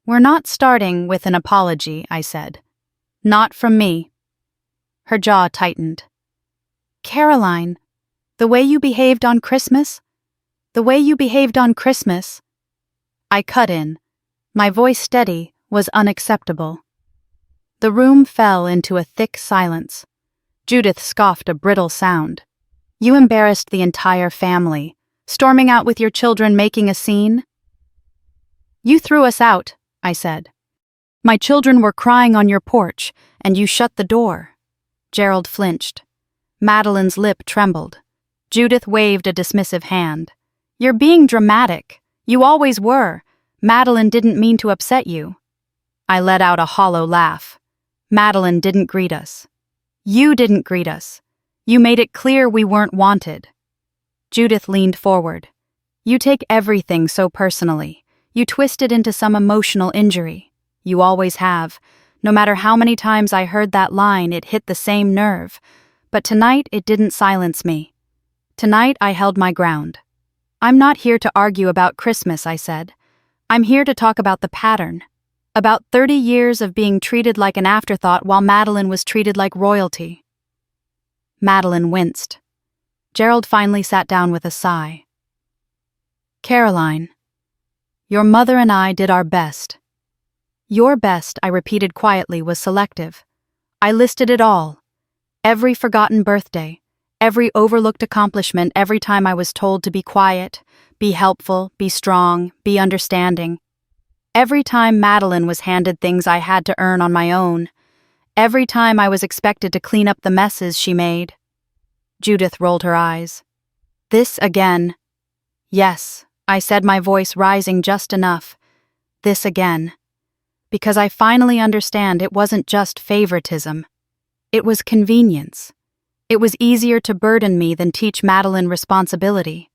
S1: "We're not starting with an apology," I said. "Not from me." Her jaw tightened. "Caroline, the way you behaved on Christmas? The way you behaved on Christmas?" I cut in. My voice steady was unacceptable. The room fell into a thick silence. Judith scoffed a brittle sound. "You embarrassed the entire family, storming out with your children making a scene?" "You threw us out," I said. "My children were crying on your porch, and you shut the door." Gerald flinched. Madeline's lip trembled. Judith waved a dismissive hand. "You're being dramatic. You always were. Madeline didn't mean to upset you." I let out a hollow laugh. "Madeline didn't greet us. You didn't greet us. You made it clear we weren't wanted." Judith leaned forward. "You take everything so personally. You twist it into some emotional injury. You always have. No matter how many times I heard that line, it hit the same nerve. But tonight, it didn't silence me. Tonight, I held my ground. I'm not here to argue about Christmas," I said. "I'm here to talk about the pattern. About 30 years of being treated like an afterthought while Madeline was treated like royalty." Madeline winced. Gerald finally sat down with a sigh. "Caroline, your mother and I did our best." "Your best," I repeated quietly, was selective. I listed it all. Every forgotten birthday, every overlooked accomplishment, every time I was told to be quiet, be helpful, be strong, be understanding. Every time Madeline was handed things I had to earn on my own. Every time I was expected to clean up the messes she made. Judith rolled her eyes. This again. Yes, I said, my voice rising just enough. This again. Because I finally understand it wasn't just favoritism. It was convenience. It was easier to burden me than teach Madeline responsibility.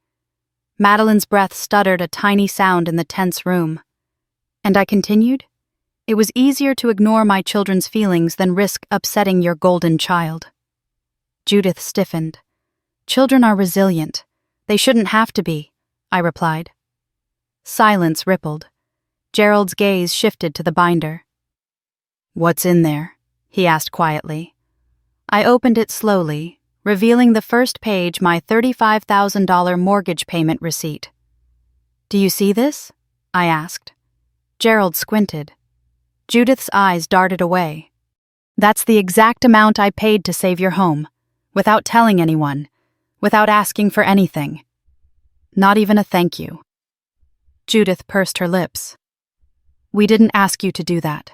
S1: Madeline's breath stuttered a tiny sound in the tense room. And I continued, it was easier to ignore my children's feelings than risk upsetting your golden child. Judith stiffened. Children are resilient. They shouldn't have to be, I replied. Silence rippled. Gerald's gaze shifted to the binder. What's in there? He asked quietly. I opened it slowly, revealing the first page, my $35,000 mortgage payment receipt. Do you see this? I asked. Gerald squinted. Judith's eyes darted away. That's the exact amount I paid to save your home, without telling anyone, without asking for anything. Not even a thank you. Judith pursed her lips. We didn't ask you to do that.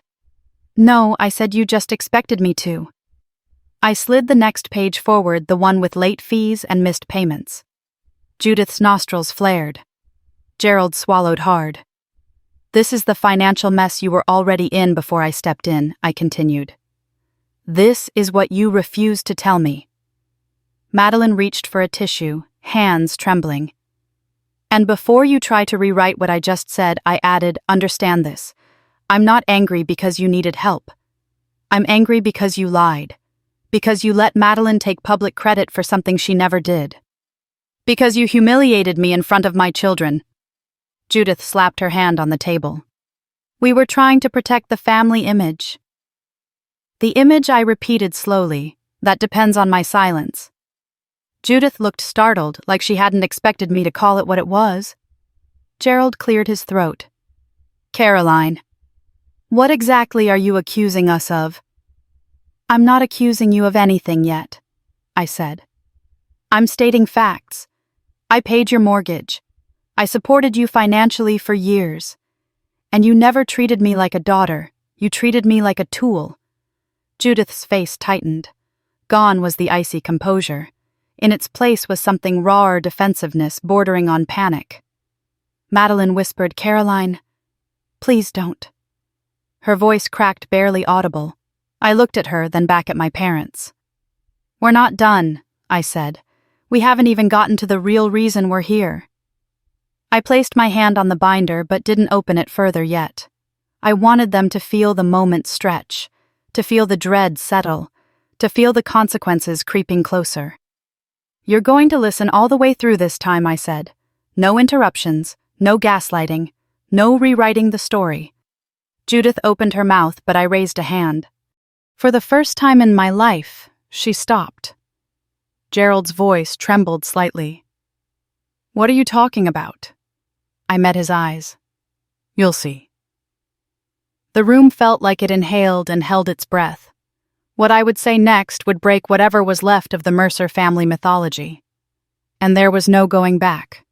S1: No, I said you just expected me to. I slid the next page forward, the one with late fees and missed payments. Judith's nostrils flared. Gerald swallowed hard. This is the financial mess you were already in before I stepped in, I continued. This is what you refused to tell me. Madeline reached for a tissue, hands trembling. And before you try to rewrite what I just said, I added, understand this. I'm not angry because you needed help. I'm angry because you lied. Because you let Madeline take public credit for something she never did. Because you humiliated me in front of my children. Judith slapped her hand on the table. We were trying to protect the family image. The image, I repeated slowly, that depends on my silence. Judith looked startled, like she hadn't expected me to call it what it was. Gerald cleared his throat. Caroline, what exactly are you accusing us of? I'm not accusing you of anything yet, I said. I'm stating facts. I paid your mortgage. I supported you financially for years. And you never treated me like a daughter. You treated me like a tool. Judith's face tightened. Gone was the icy composure. In its place was something rawer defensiveness bordering on panic. Madeline whispered, Caroline, please don't. Her voice cracked, barely audible. I looked at her, then back at my parents. We're not done, I said. We haven't even gotten to the real reason we're here. I placed my hand on the binder but didn't open it further yet. I wanted them to feel the moment stretch, to feel the dread settle, to feel the consequences creeping closer. You're going to listen all the way through this time, I said. No interruptions, no gaslighting, no rewriting the story. Judith opened her mouth, but I raised a hand. For the first time in my life, she stopped. Gerald's voice trembled slightly. What are you talking about? I met his eyes. You'll see. The room felt like it inhaled and held its breath. What I would say next would break whatever was left of the Mercer family mythology. And there was no going back.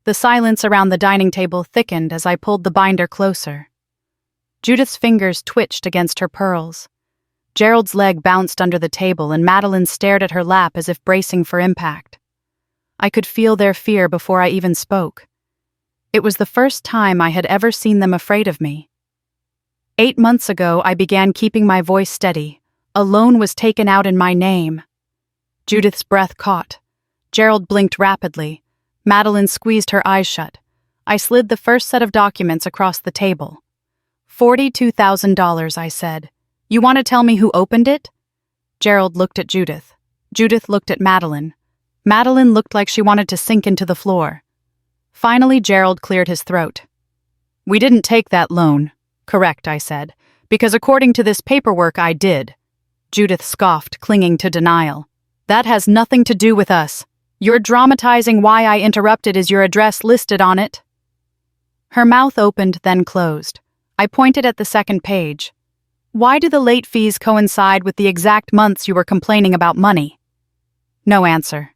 S1: The silence around the dining table thickened as I pulled the binder closer. Judith's fingers twitched against her pearls. Gerald's leg bounced under the table and Madeline stared at her lap as if bracing for impact. I could feel their fear before I even spoke. It was the first time I had ever seen them afraid of me. 8 months ago, I began keeping my voice steady. A loan was taken out in my name. Judith's breath caught. Gerald blinked rapidly. Madeline squeezed her eyes shut. I slid the first set of documents across the table. $42,000, I said. You want to tell me who opened it? Gerald looked at Judith. Judith looked at Madeline. Madeline looked like she wanted to sink into the floor. Finally, Gerald cleared his throat. We didn't take that loan. Correct, I said. Because according to this paperwork, I did. Judith scoffed, clinging to denial. That has nothing to do with us. You're dramatizing why I interrupted. Is your address listed on it? Her mouth opened, then closed. I pointed at the second page. Why do the late fees coincide with the exact months you were complaining about money? No answer.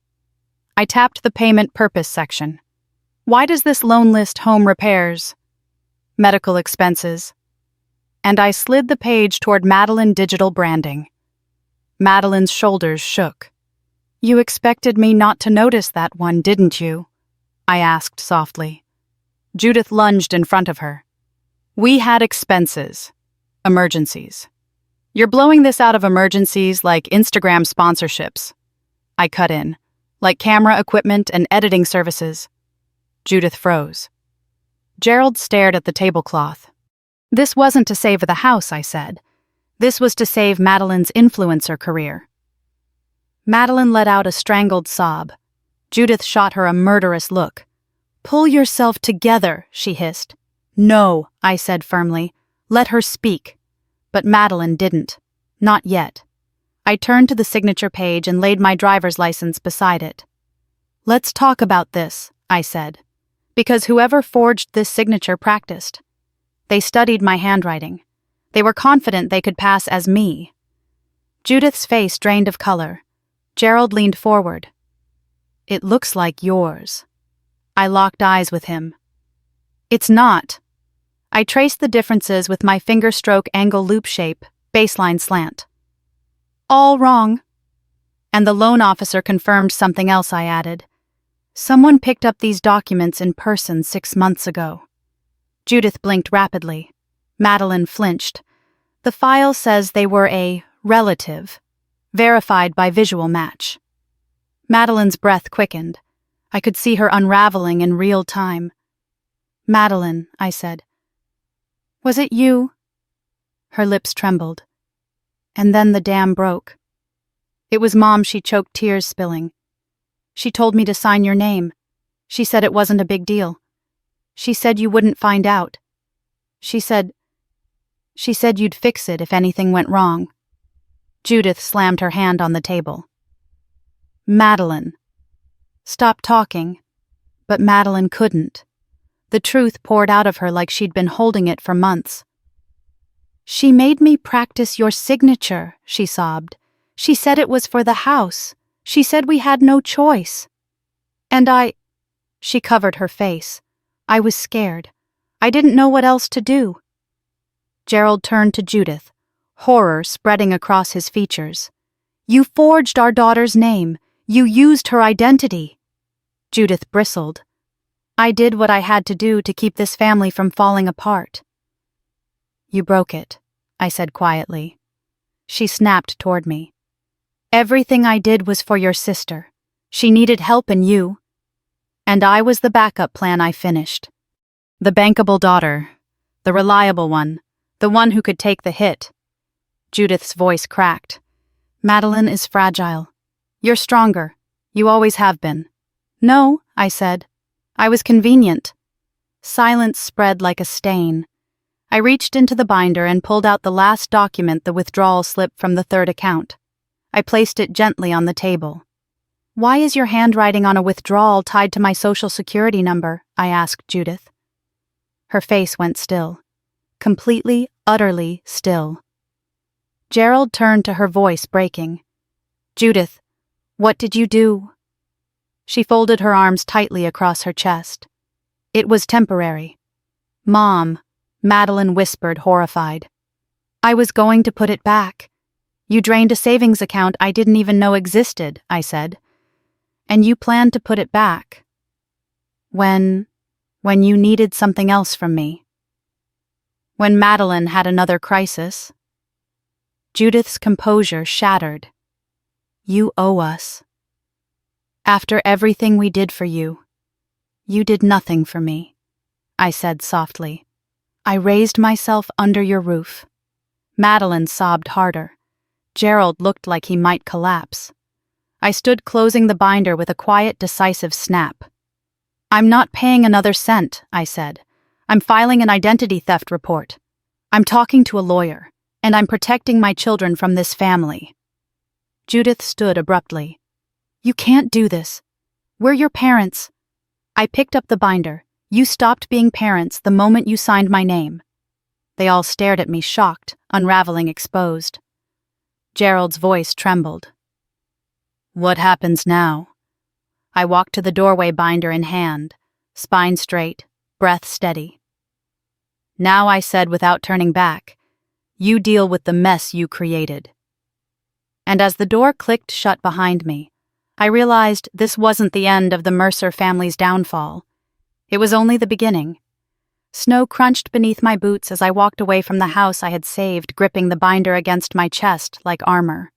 S1: I tapped the payment purpose section. Why does this loan list home repairs? medical expenses. And I slid the page toward Madeline Digital Branding. Madeline's shoulders shook. You expected me not to notice that one, didn't you? I asked softly. Judith lunged in front of her. We had expenses. Emergencies. You're blowing this out of emergencies like Instagram sponsorships. I cut in. Like camera equipment and editing services. Judith froze. Gerald stared at the tablecloth. This wasn't to save the house, I said. This was to save Madeline's influencer career. Madeline let out a strangled sob. Judith shot her a murderous look. Pull yourself together, she hissed. No, I said firmly. Let her speak. But Madeline didn't. Not yet. I turned to the signature page and laid my driver's license beside it. Let's talk about this, I said. Because whoever forged this signature practiced. They studied my handwriting. They were confident they could pass as me. Judith's face drained of color. Gerald leaned forward. It looks like yours. I locked eyes with him. It's not. I traced the differences with my finger stroke angle loop shape, baseline slant. All wrong. And the loan officer confirmed something else I added. Someone picked up these documents in person 6 months ago. Judith blinked rapidly. Madeline flinched. The file says they were a relative, verified by visual match. Madeline's breath quickened. I could see her unraveling in real time. Madeline, I said. Was it you? Her lips trembled. And then the dam broke. It was Mom, she choked, tears spilling. She told me to sign your name. She said it wasn't a big deal. She said you wouldn't find out. She said you'd fix it if anything went wrong. Judith slammed her hand on the table. Madeline. Stop talking. But Madeline couldn't. The truth poured out of her like she'd been holding it for months. She made me practice your signature, she sobbed. She said it was for the house. She said we had no choice. And she covered her face. I was scared. I didn't know what else to do. Gerald turned to Judith, horror spreading across his features. You forged our daughter's name. You used her identity. Judith bristled. I did what I had to do to keep this family from falling apart. You broke it, I said quietly. She snapped toward me. Everything I did was for your sister. She needed help in you. And I was the backup plan I finished. The bankable daughter. The reliable one. The one who could take the hit. Judith's voice cracked. Madeline is fragile. You're stronger. You always have been. No, I said. I was convenient. Silence spread like a stain. I reached into the binder and pulled out the last document, the withdrawal slip from the third account. I placed it gently on the table. Why is your handwriting on a withdrawal tied to my social security number? I asked Judith. Her face went still. Completely, utterly still. Gerald turned to her, voice breaking. Judith, what did you do? She folded her arms tightly across her chest. It was temporary. Mom, Madeline whispered, horrified. I was going to put it back. You drained a savings account I didn't even know existed, I said. And you planned to put it back. When you needed something else from me. When Madeline had another crisis. Judith's composure shattered. You owe us. After everything we did for you, you did nothing for me, I said softly. I raised myself under your roof. Madeline sobbed harder. Gerald looked like he might collapse. I stood closing the binder with a quiet, decisive snap. I'm not paying another cent, I said. I'm filing an identity theft report. I'm talking to a lawyer, and I'm protecting my children from this family. Judith stood abruptly. You can't do this. We're your parents. I picked up the binder. You stopped being parents the moment you signed my name. They all stared at me, shocked, unraveling, exposed. Gerald's voice trembled. What happens now? I walked to the doorway, binder in hand, spine straight, breath steady. Now, I said without turning back, you deal with the mess you created. And as the door clicked shut behind me, I realized this wasn't the end of the Mercer family's downfall. It was only the beginning. Snow crunched beneath my boots as I walked away from the house I had saved, gripping the binder against my chest like armor.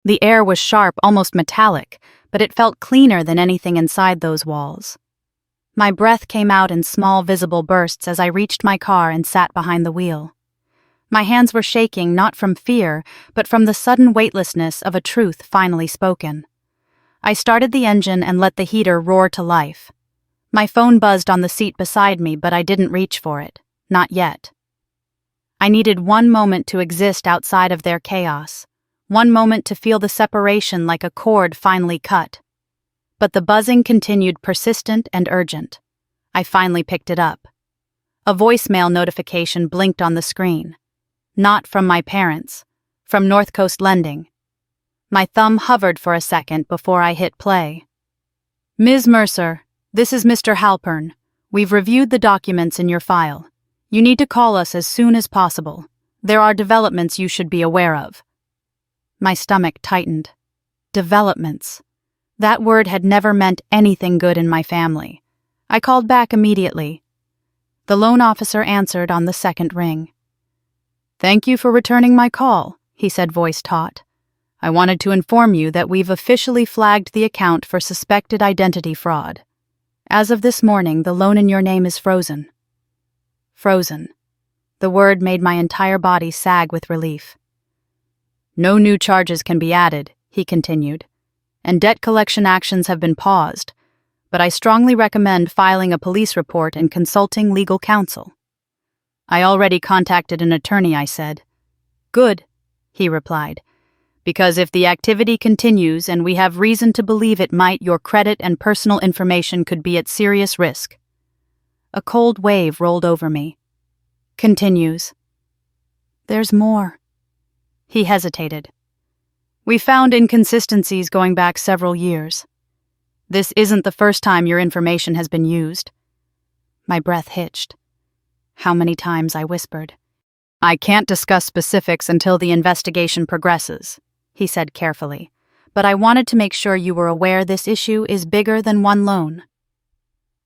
S1: The air was sharp, almost metallic, but it felt cleaner than anything inside those walls. My breath came out in small, visible bursts as I reached my car and sat behind the wheel. My hands were shaking not from fear, but from the sudden weightlessness of a truth finally spoken. I started the engine and let the heater roar to life. My phone buzzed on the seat beside me, but I didn't reach for it. Not yet. I needed one moment to exist outside of their chaos. One moment to feel the separation like a cord finally cut. But the buzzing continued, persistent and urgent. I finally picked it up. A voicemail notification blinked on the screen. Not from my parents, from North Coast Lending. My thumb hovered for a second before I hit play. Ms. Mercer, this is Mr. Halpern. We've reviewed the documents in your file. You need to call us as soon as possible. There are developments you should be aware of. My stomach tightened. Developments. That word had never meant anything good in my family. I called back immediately. The loan officer answered on the second ring. Thank you for returning my call, he said, voice taut. I wanted to inform you that we've officially flagged the account for suspected identity fraud. As of this morning, the loan in your name is frozen. Frozen. The word made my entire body sag with relief. No new charges can be added, he continued, and debt collection actions have been paused, but I strongly recommend filing a police report and consulting legal counsel. I already contacted an attorney, I said. Good, he replied, because if the activity continues and we have reason to believe it might, your credit and personal information could be at serious risk. A cold wave rolled over me. Continues. There's more. He hesitated. We found inconsistencies going back several years. This isn't the first time your information has been used. My breath hitched. How many times, I whispered. I can't discuss specifics until the investigation progresses, he said carefully, but I wanted to make sure you were aware this issue is bigger than one loan.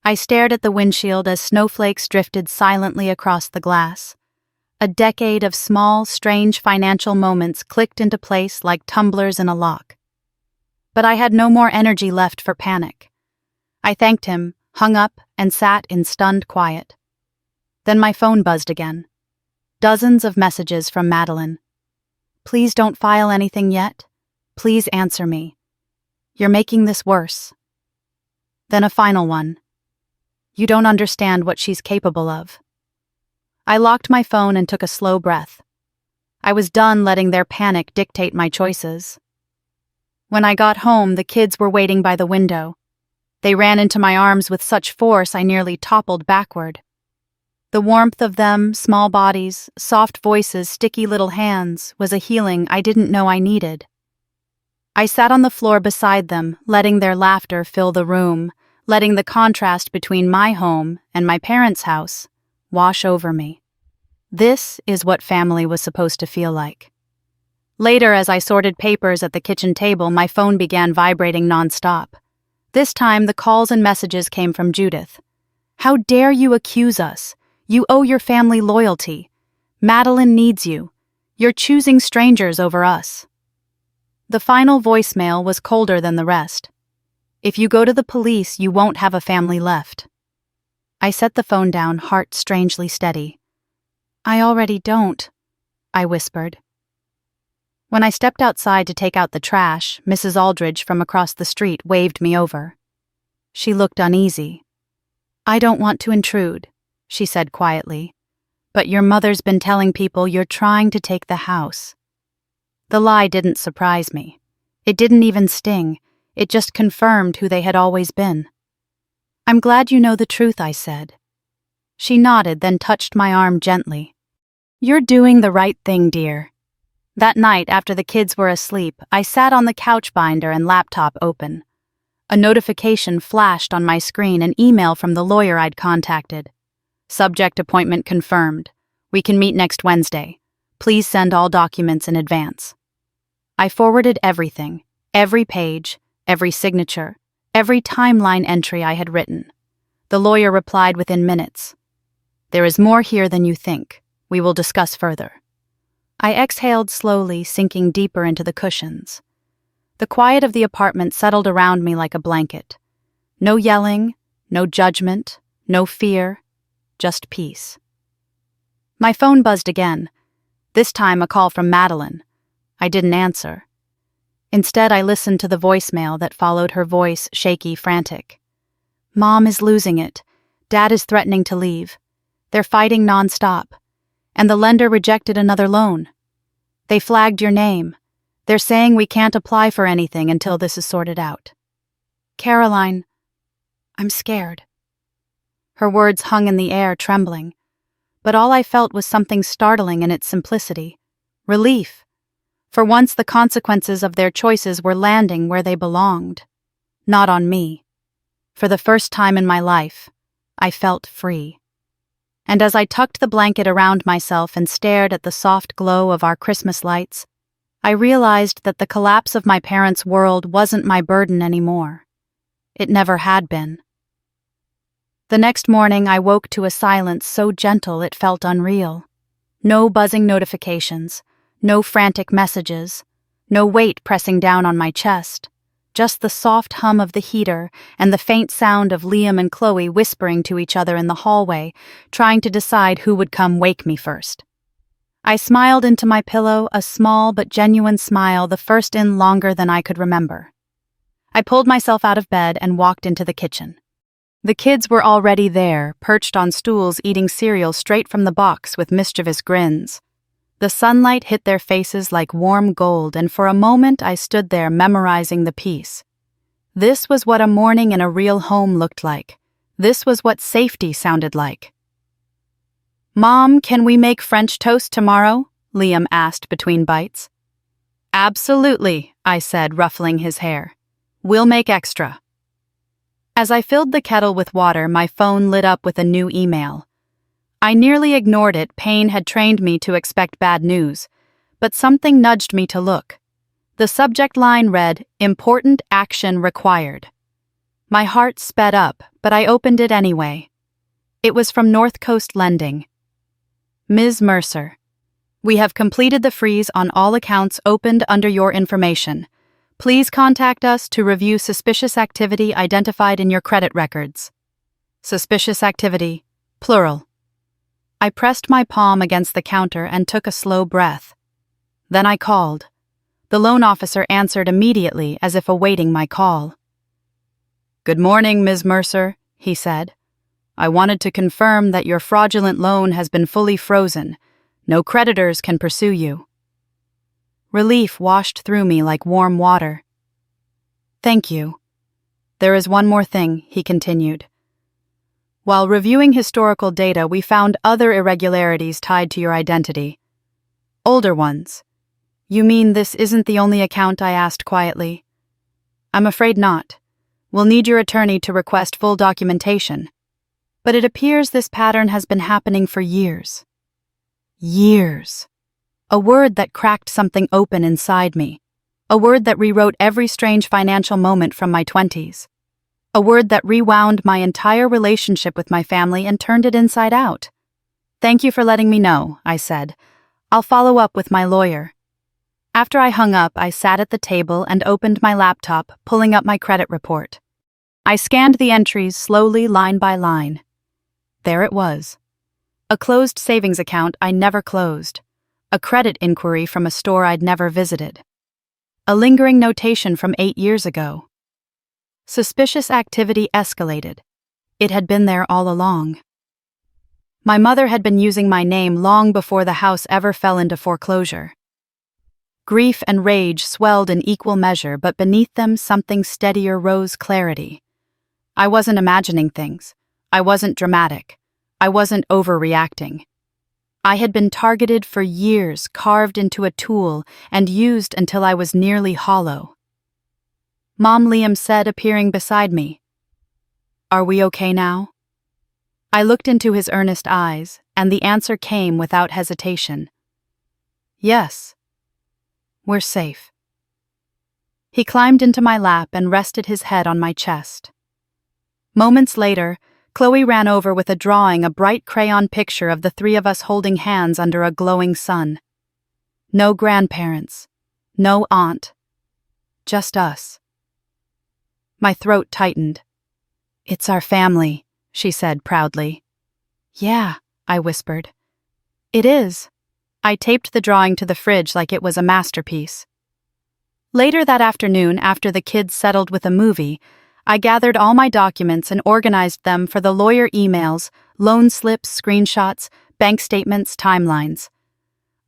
S1: I stared at the windshield as snowflakes drifted silently across the glass. A decade of small, strange financial moments clicked into place like tumblers in a lock. But I had no more energy left for panic. I thanked him, hung up, and sat in stunned quiet. Then my phone buzzed again. Dozens of messages from Madeline. Please don't file anything yet. Please answer me. You're making this worse. Then a final one. You don't understand what she's capable of. I locked my phone and took a slow breath. I was done letting their panic dictate my choices. When I got home, the kids were waiting by the window. They ran into my arms with such force I nearly toppled backward. The warmth of them, small bodies, soft voices, sticky little hands, was a healing I didn't know I needed. I sat on the floor beside them, letting their laughter fill the room, letting the contrast between my home and my parents' house wash over me. This is what family was supposed to feel like. Later, as I sorted papers at the kitchen table, my phone began vibrating nonstop. This time, the calls and messages came from Judith. How dare you accuse us? You owe your family loyalty. Madeline needs you. You're choosing strangers over us. The final voicemail was colder than the rest. If you go to the police, you won't have a family left. I set the phone down, heart strangely steady. I already don't, I whispered. When I stepped outside to take out the trash, Mrs. Aldridge from across the street waved me over. She looked uneasy. I don't want to intrude, she said quietly, but your mother's been telling people you're trying to take the house. The lie didn't surprise me. It didn't even sting. It just confirmed who they had always been. I'm glad you know the truth, I said. She nodded, then touched my arm gently. You're doing the right thing, dear. That night, after the kids were asleep, I sat on the couch binder and laptop open. A notification flashed on my screen, an email from the lawyer I'd contacted. Subject appointment confirmed. We can meet next Wednesday. Please send all documents in advance. I forwarded everything, every page, every signature, every timeline entry I had written. The lawyer replied within minutes. There is more here than you think. We will discuss further. I exhaled slowly, sinking deeper into the cushions. The quiet of the apartment settled around me like a blanket. No yelling, no judgment, no fear, just peace. My phone buzzed again, this time a call from Madeline. I didn't answer. Instead, I listened to the voicemail that followed her voice, shaky, frantic. Mom is losing it. Dad is threatening to leave. They're fighting nonstop. And the lender rejected another loan. They flagged your name. They're saying we can't apply for anything until this is sorted out. Caroline, I'm scared. Her words hung in the air, trembling. But all I felt was something startling in its simplicity. Relief. For once, the consequences of their choices were landing where they belonged. Not on me. For the first time in my life, I felt free. And as I tucked the blanket around myself and stared at the soft glow of our Christmas lights, I realized that the collapse of my parents' world wasn't my burden anymore. It never had been. The next morning, I woke to a silence so gentle it felt unreal. No buzzing notifications, no frantic messages, no weight pressing down on my chest, just the soft hum of the heater and the faint sound of Liam and Chloe whispering to each other in the hallway, trying to decide who would come wake me first. I smiled into my pillow, a small but genuine smile, the first in longer than I could remember. I pulled myself out of bed and walked into the kitchen. The kids were already there, perched on stools eating cereal straight from the box with mischievous grins. The sunlight hit their faces like warm gold, and for a moment I stood there memorizing the piece. This was what a morning in a real home looked like. This was what safety sounded like. Mom, can we make French toast tomorrow? Liam asked between bites. Absolutely, I said, ruffling his hair. We'll make extra. As I filled the kettle with water, my phone lit up with a new email. I nearly ignored it. Pain had trained me to expect bad news, but something nudged me to look. The subject line read, "Important action required." My heart sped up, but I opened it anyway. It was from North Coast Lending. Ms. Mercer, we have completed the freeze on all accounts opened under your information. Please contact us to review suspicious activity identified in your credit records. Suspicious activity, plural. I pressed my palm against the counter and took a slow breath. Then I called. The loan officer answered immediately as if awaiting my call. Good morning, Ms. Mercer, he said. I wanted to confirm that your fraudulent loan has been fully frozen. No creditors can pursue you. Relief washed through me like warm water. Thank you. There is one more thing, he continued. While reviewing historical data, we found other irregularities tied to your identity. Older ones. You mean this isn't the only account? I asked quietly. I'm afraid not. We'll need your attorney to request full documentation. But it appears this pattern has been happening for years. Years. A word that cracked something open inside me. A word that rewrote every strange financial moment from my 20s. A word that rewound my entire relationship with my family and turned it inside out. Thank you for letting me know, I said. I'll follow up with my lawyer. After I hung up, I sat at the table and opened my laptop, pulling up my credit report. I scanned the entries slowly, line by line. There it was. A closed savings account I never closed. A credit inquiry from a store I'd never visited. A lingering notation from 8 years ago. Suspicious activity escalated. It had been there all along. My mother had been using my name long before the house ever fell into foreclosure. Grief and rage swelled in equal measure, but beneath them something steadier rose: clarity. I wasn't imagining things. I wasn't dramatic. I wasn't overreacting. I had been targeted for years, carved into a tool, and used until I was nearly hollow. Mom, Liam said, appearing beside me. Are we okay now? I looked into his earnest eyes, and the answer came without hesitation. Yes. We're safe. He climbed into my lap and rested his head on my chest. Moments later, Chloe ran over with a drawing, a bright crayon picture of the three of us holding hands under a glowing sun. No grandparents, no aunt, just us. My throat tightened. It's our family, she said proudly. Yeah, I whispered. It is. I taped the drawing to the fridge like it was a masterpiece. Later that afternoon, after the kids settled with a movie, I gathered all my documents and organized them for the lawyer emails, loan slips, screenshots, bank statements, timelines.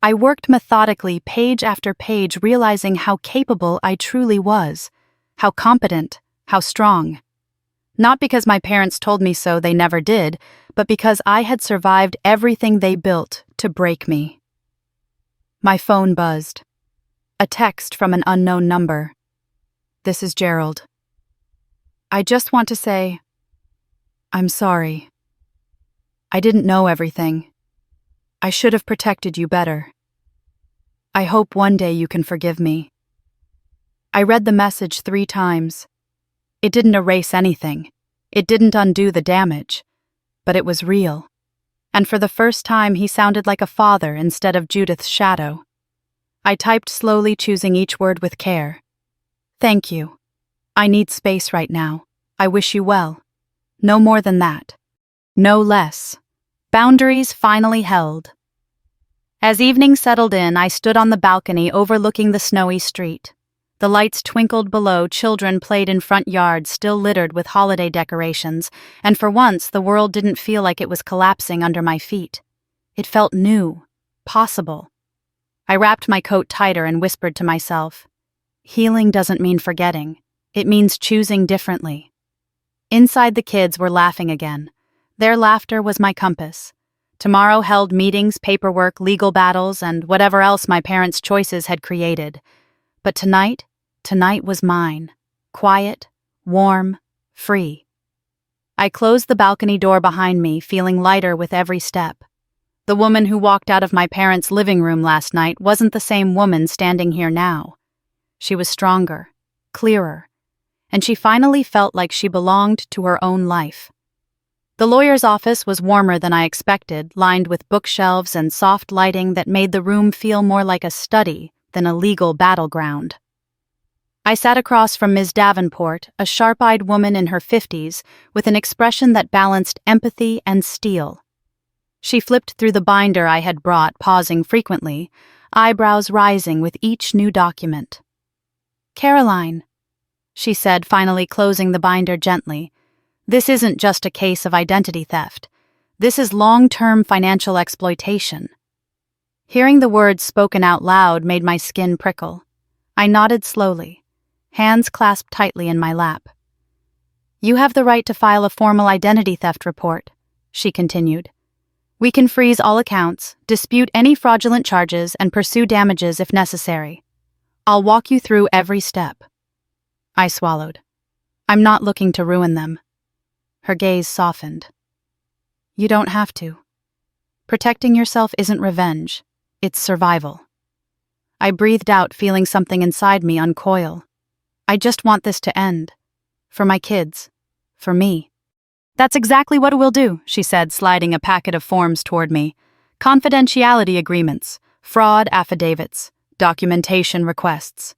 S1: I worked methodically, page after page, realizing how capable I truly was, how competent, how strong. Not because my parents told me so, they never did, but because I had survived everything they built to break me. My phone buzzed. A text from an unknown number. This is Gerald. I just want to say, I'm sorry. I didn't know everything. I should have protected you better. I hope one day you can forgive me. I read the message 3 times. It didn't erase anything. It didn't undo the damage. But it was real. And for the first time, he sounded like a father instead of Judith's shadow. I typed slowly, choosing each word with care. Thank you. I need space right now. I wish you well. No more than that. No less. Boundaries finally held. As evening settled in, I stood on the balcony overlooking the snowy street. The lights twinkled below, children played in front yards still littered with holiday decorations, and for once the world didn't feel like it was collapsing under my feet. It felt new, possible. I wrapped my coat tighter and whispered to myself, healing doesn't mean forgetting. It means choosing differently. Inside, the kids were laughing again. Their laughter was my compass. Tomorrow held meetings, paperwork, legal battles, and whatever else my parents' choices had created. But tonight was mine. Quiet, warm, free. I closed the balcony door behind me, feeling lighter with every step. The woman who walked out of my parents' living room last night wasn't the same woman standing here now. She was stronger, clearer, and she finally felt like she belonged to her own life. The lawyer's office was warmer than I expected, lined with bookshelves and soft lighting that made the room feel more like a study than a legal battleground. I sat across from Ms. Davenport, a sharp-eyed woman in her 50s, with an expression that balanced empathy and steel. She flipped through the binder I had brought, pausing frequently, eyebrows rising with each new document. Caroline, she said, finally closing the binder gently, this isn't just a case of identity theft. This is long-term financial exploitation. Hearing the words spoken out loud made my skin prickle. I nodded slowly, hands clasped tightly in my lap. You have the right to file a formal identity theft report, she continued. We can freeze all accounts, dispute any fraudulent charges, and pursue damages if necessary. I'll walk you through every step. I swallowed. I'm not looking to ruin them. Her gaze softened. You don't have to. Protecting yourself isn't revenge. It's survival. I breathed out, feeling something inside me uncoil. I just want this to end. For my kids. For me. That's exactly what we'll do, she said, sliding a packet of forms toward me. Confidentiality agreements, fraud affidavits, documentation requests.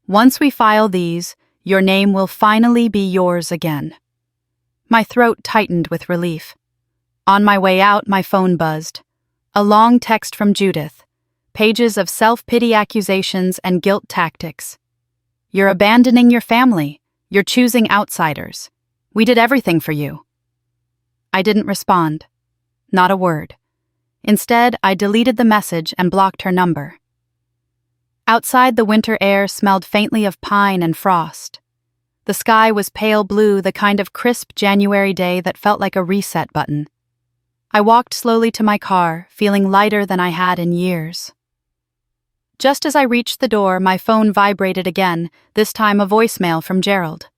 S1: Once we file these, your name will finally be yours again. My throat tightened with relief. On my way out, my phone buzzed. A long text from Judith. Pages of self-pity accusations and guilt tactics. You're abandoning your family. You're choosing outsiders. We did everything for you. I didn't respond. Not a word. Instead, I deleted the message and blocked her number. Outside, the winter air smelled faintly of pine and frost. The sky was pale blue, the kind of crisp January day that felt like a reset button. I walked slowly to my car, feeling lighter than I had in years. Just as I reached the door, my phone vibrated again, this time a voicemail from Gerald.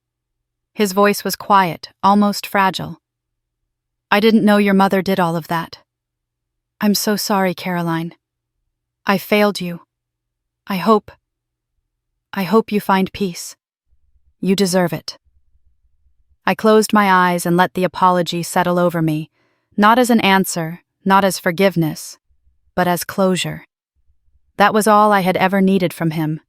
S1: His voice was quiet, almost fragile. I didn't know your mother did all of that. I'm so sorry, Caroline. I failed you. I hope you find peace. You deserve it. I closed my eyes and let the apology settle over me, not as an answer, not as forgiveness, but as closure. That was all I had ever needed from him.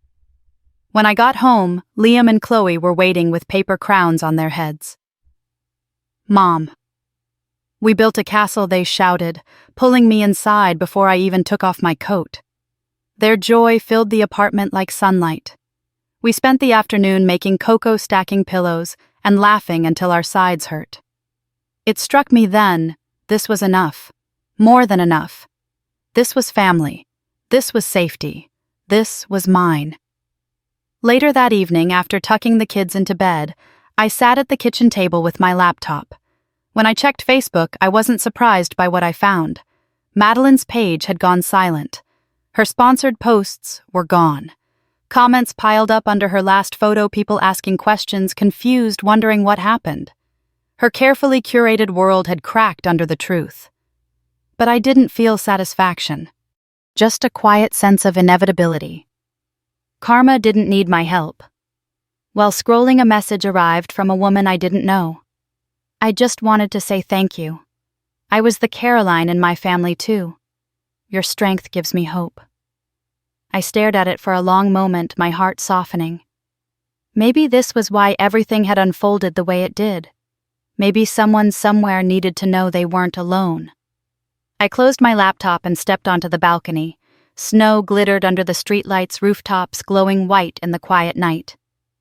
S1: When I got home, Liam and Chloe were waiting with paper crowns on their heads. Mom. We built a castle, they shouted, pulling me inside before I even took off my coat. Their joy filled the apartment like sunlight. We spent the afternoon making cocoa stacking pillows and laughing until our sides hurt. It struck me then, this was enough. More than enough. This was family. This was safety. This was mine. Later that evening, after tucking the kids into bed, I sat at the kitchen table with my laptop. When I checked Facebook, I wasn't surprised by what I found. Madeline's page had gone silent. Her sponsored posts were gone. Comments piled up under her last photo, people asking questions, confused, wondering what happened. Her carefully curated world had cracked under the truth. But I didn't feel satisfaction. Just a quiet sense of inevitability. Karma didn't need my help. While scrolling, a message arrived from a woman I didn't know. I just wanted to say thank you. I was the Caroline in my family too. Your strength gives me hope. I stared at it for a long moment, my heart softening. Maybe this was why everything had unfolded the way it did. Maybe someone somewhere needed to know they weren't alone. I closed my laptop and stepped onto the balcony. Snow glittered under the streetlights, rooftops glowing white in the quiet night.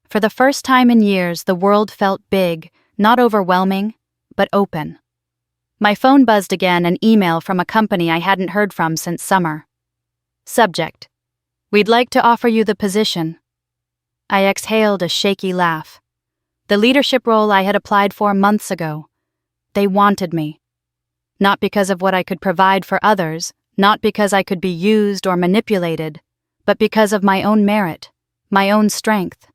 S1: For the first time in years, the world felt big, not overwhelming, but open. My phone buzzed again, an email from a company I hadn't heard from since summer. Subject: We'd like to offer you the position. I exhaled a shaky laugh. The leadership role I had applied for months ago. They wanted me. Not because of what I could provide for others, not because I could be used or manipulated, but because of my own merit, my own strength.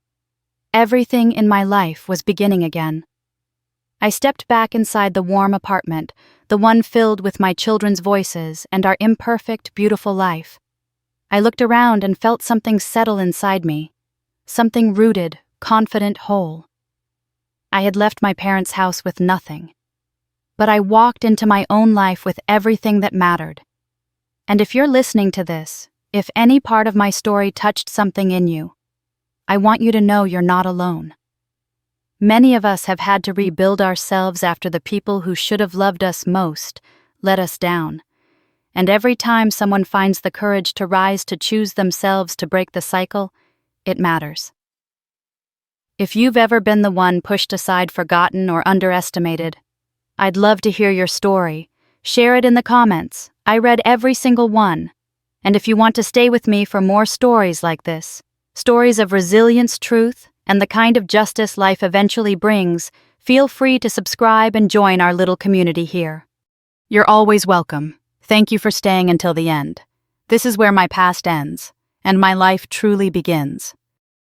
S1: Everything in my life was beginning again. I stepped back inside the warm apartment, the one filled with my children's voices and our imperfect, beautiful life. I looked around and felt something settle inside me, something rooted, confident, whole. I had left my parents' house with nothing, but I walked into my own life with everything that mattered. And if you're listening to this, if any part of my story touched something in you, I want you to know you're not alone. Many of us have had to rebuild ourselves after the people who should have loved us most let us down. And every time someone finds the courage to rise, to choose themselves, to break the cycle, it matters. If you've ever been the one pushed aside, forgotten, or underestimated, I'd love to hear your story. Share it in the comments. I read every single one. And if you want to stay with me for more stories like this, stories of resilience, truth, and the kind of justice life eventually brings, feel free to subscribe and join our little community here. You're always welcome. Thank you for staying until the end. This is where my past ends, and my life truly begins.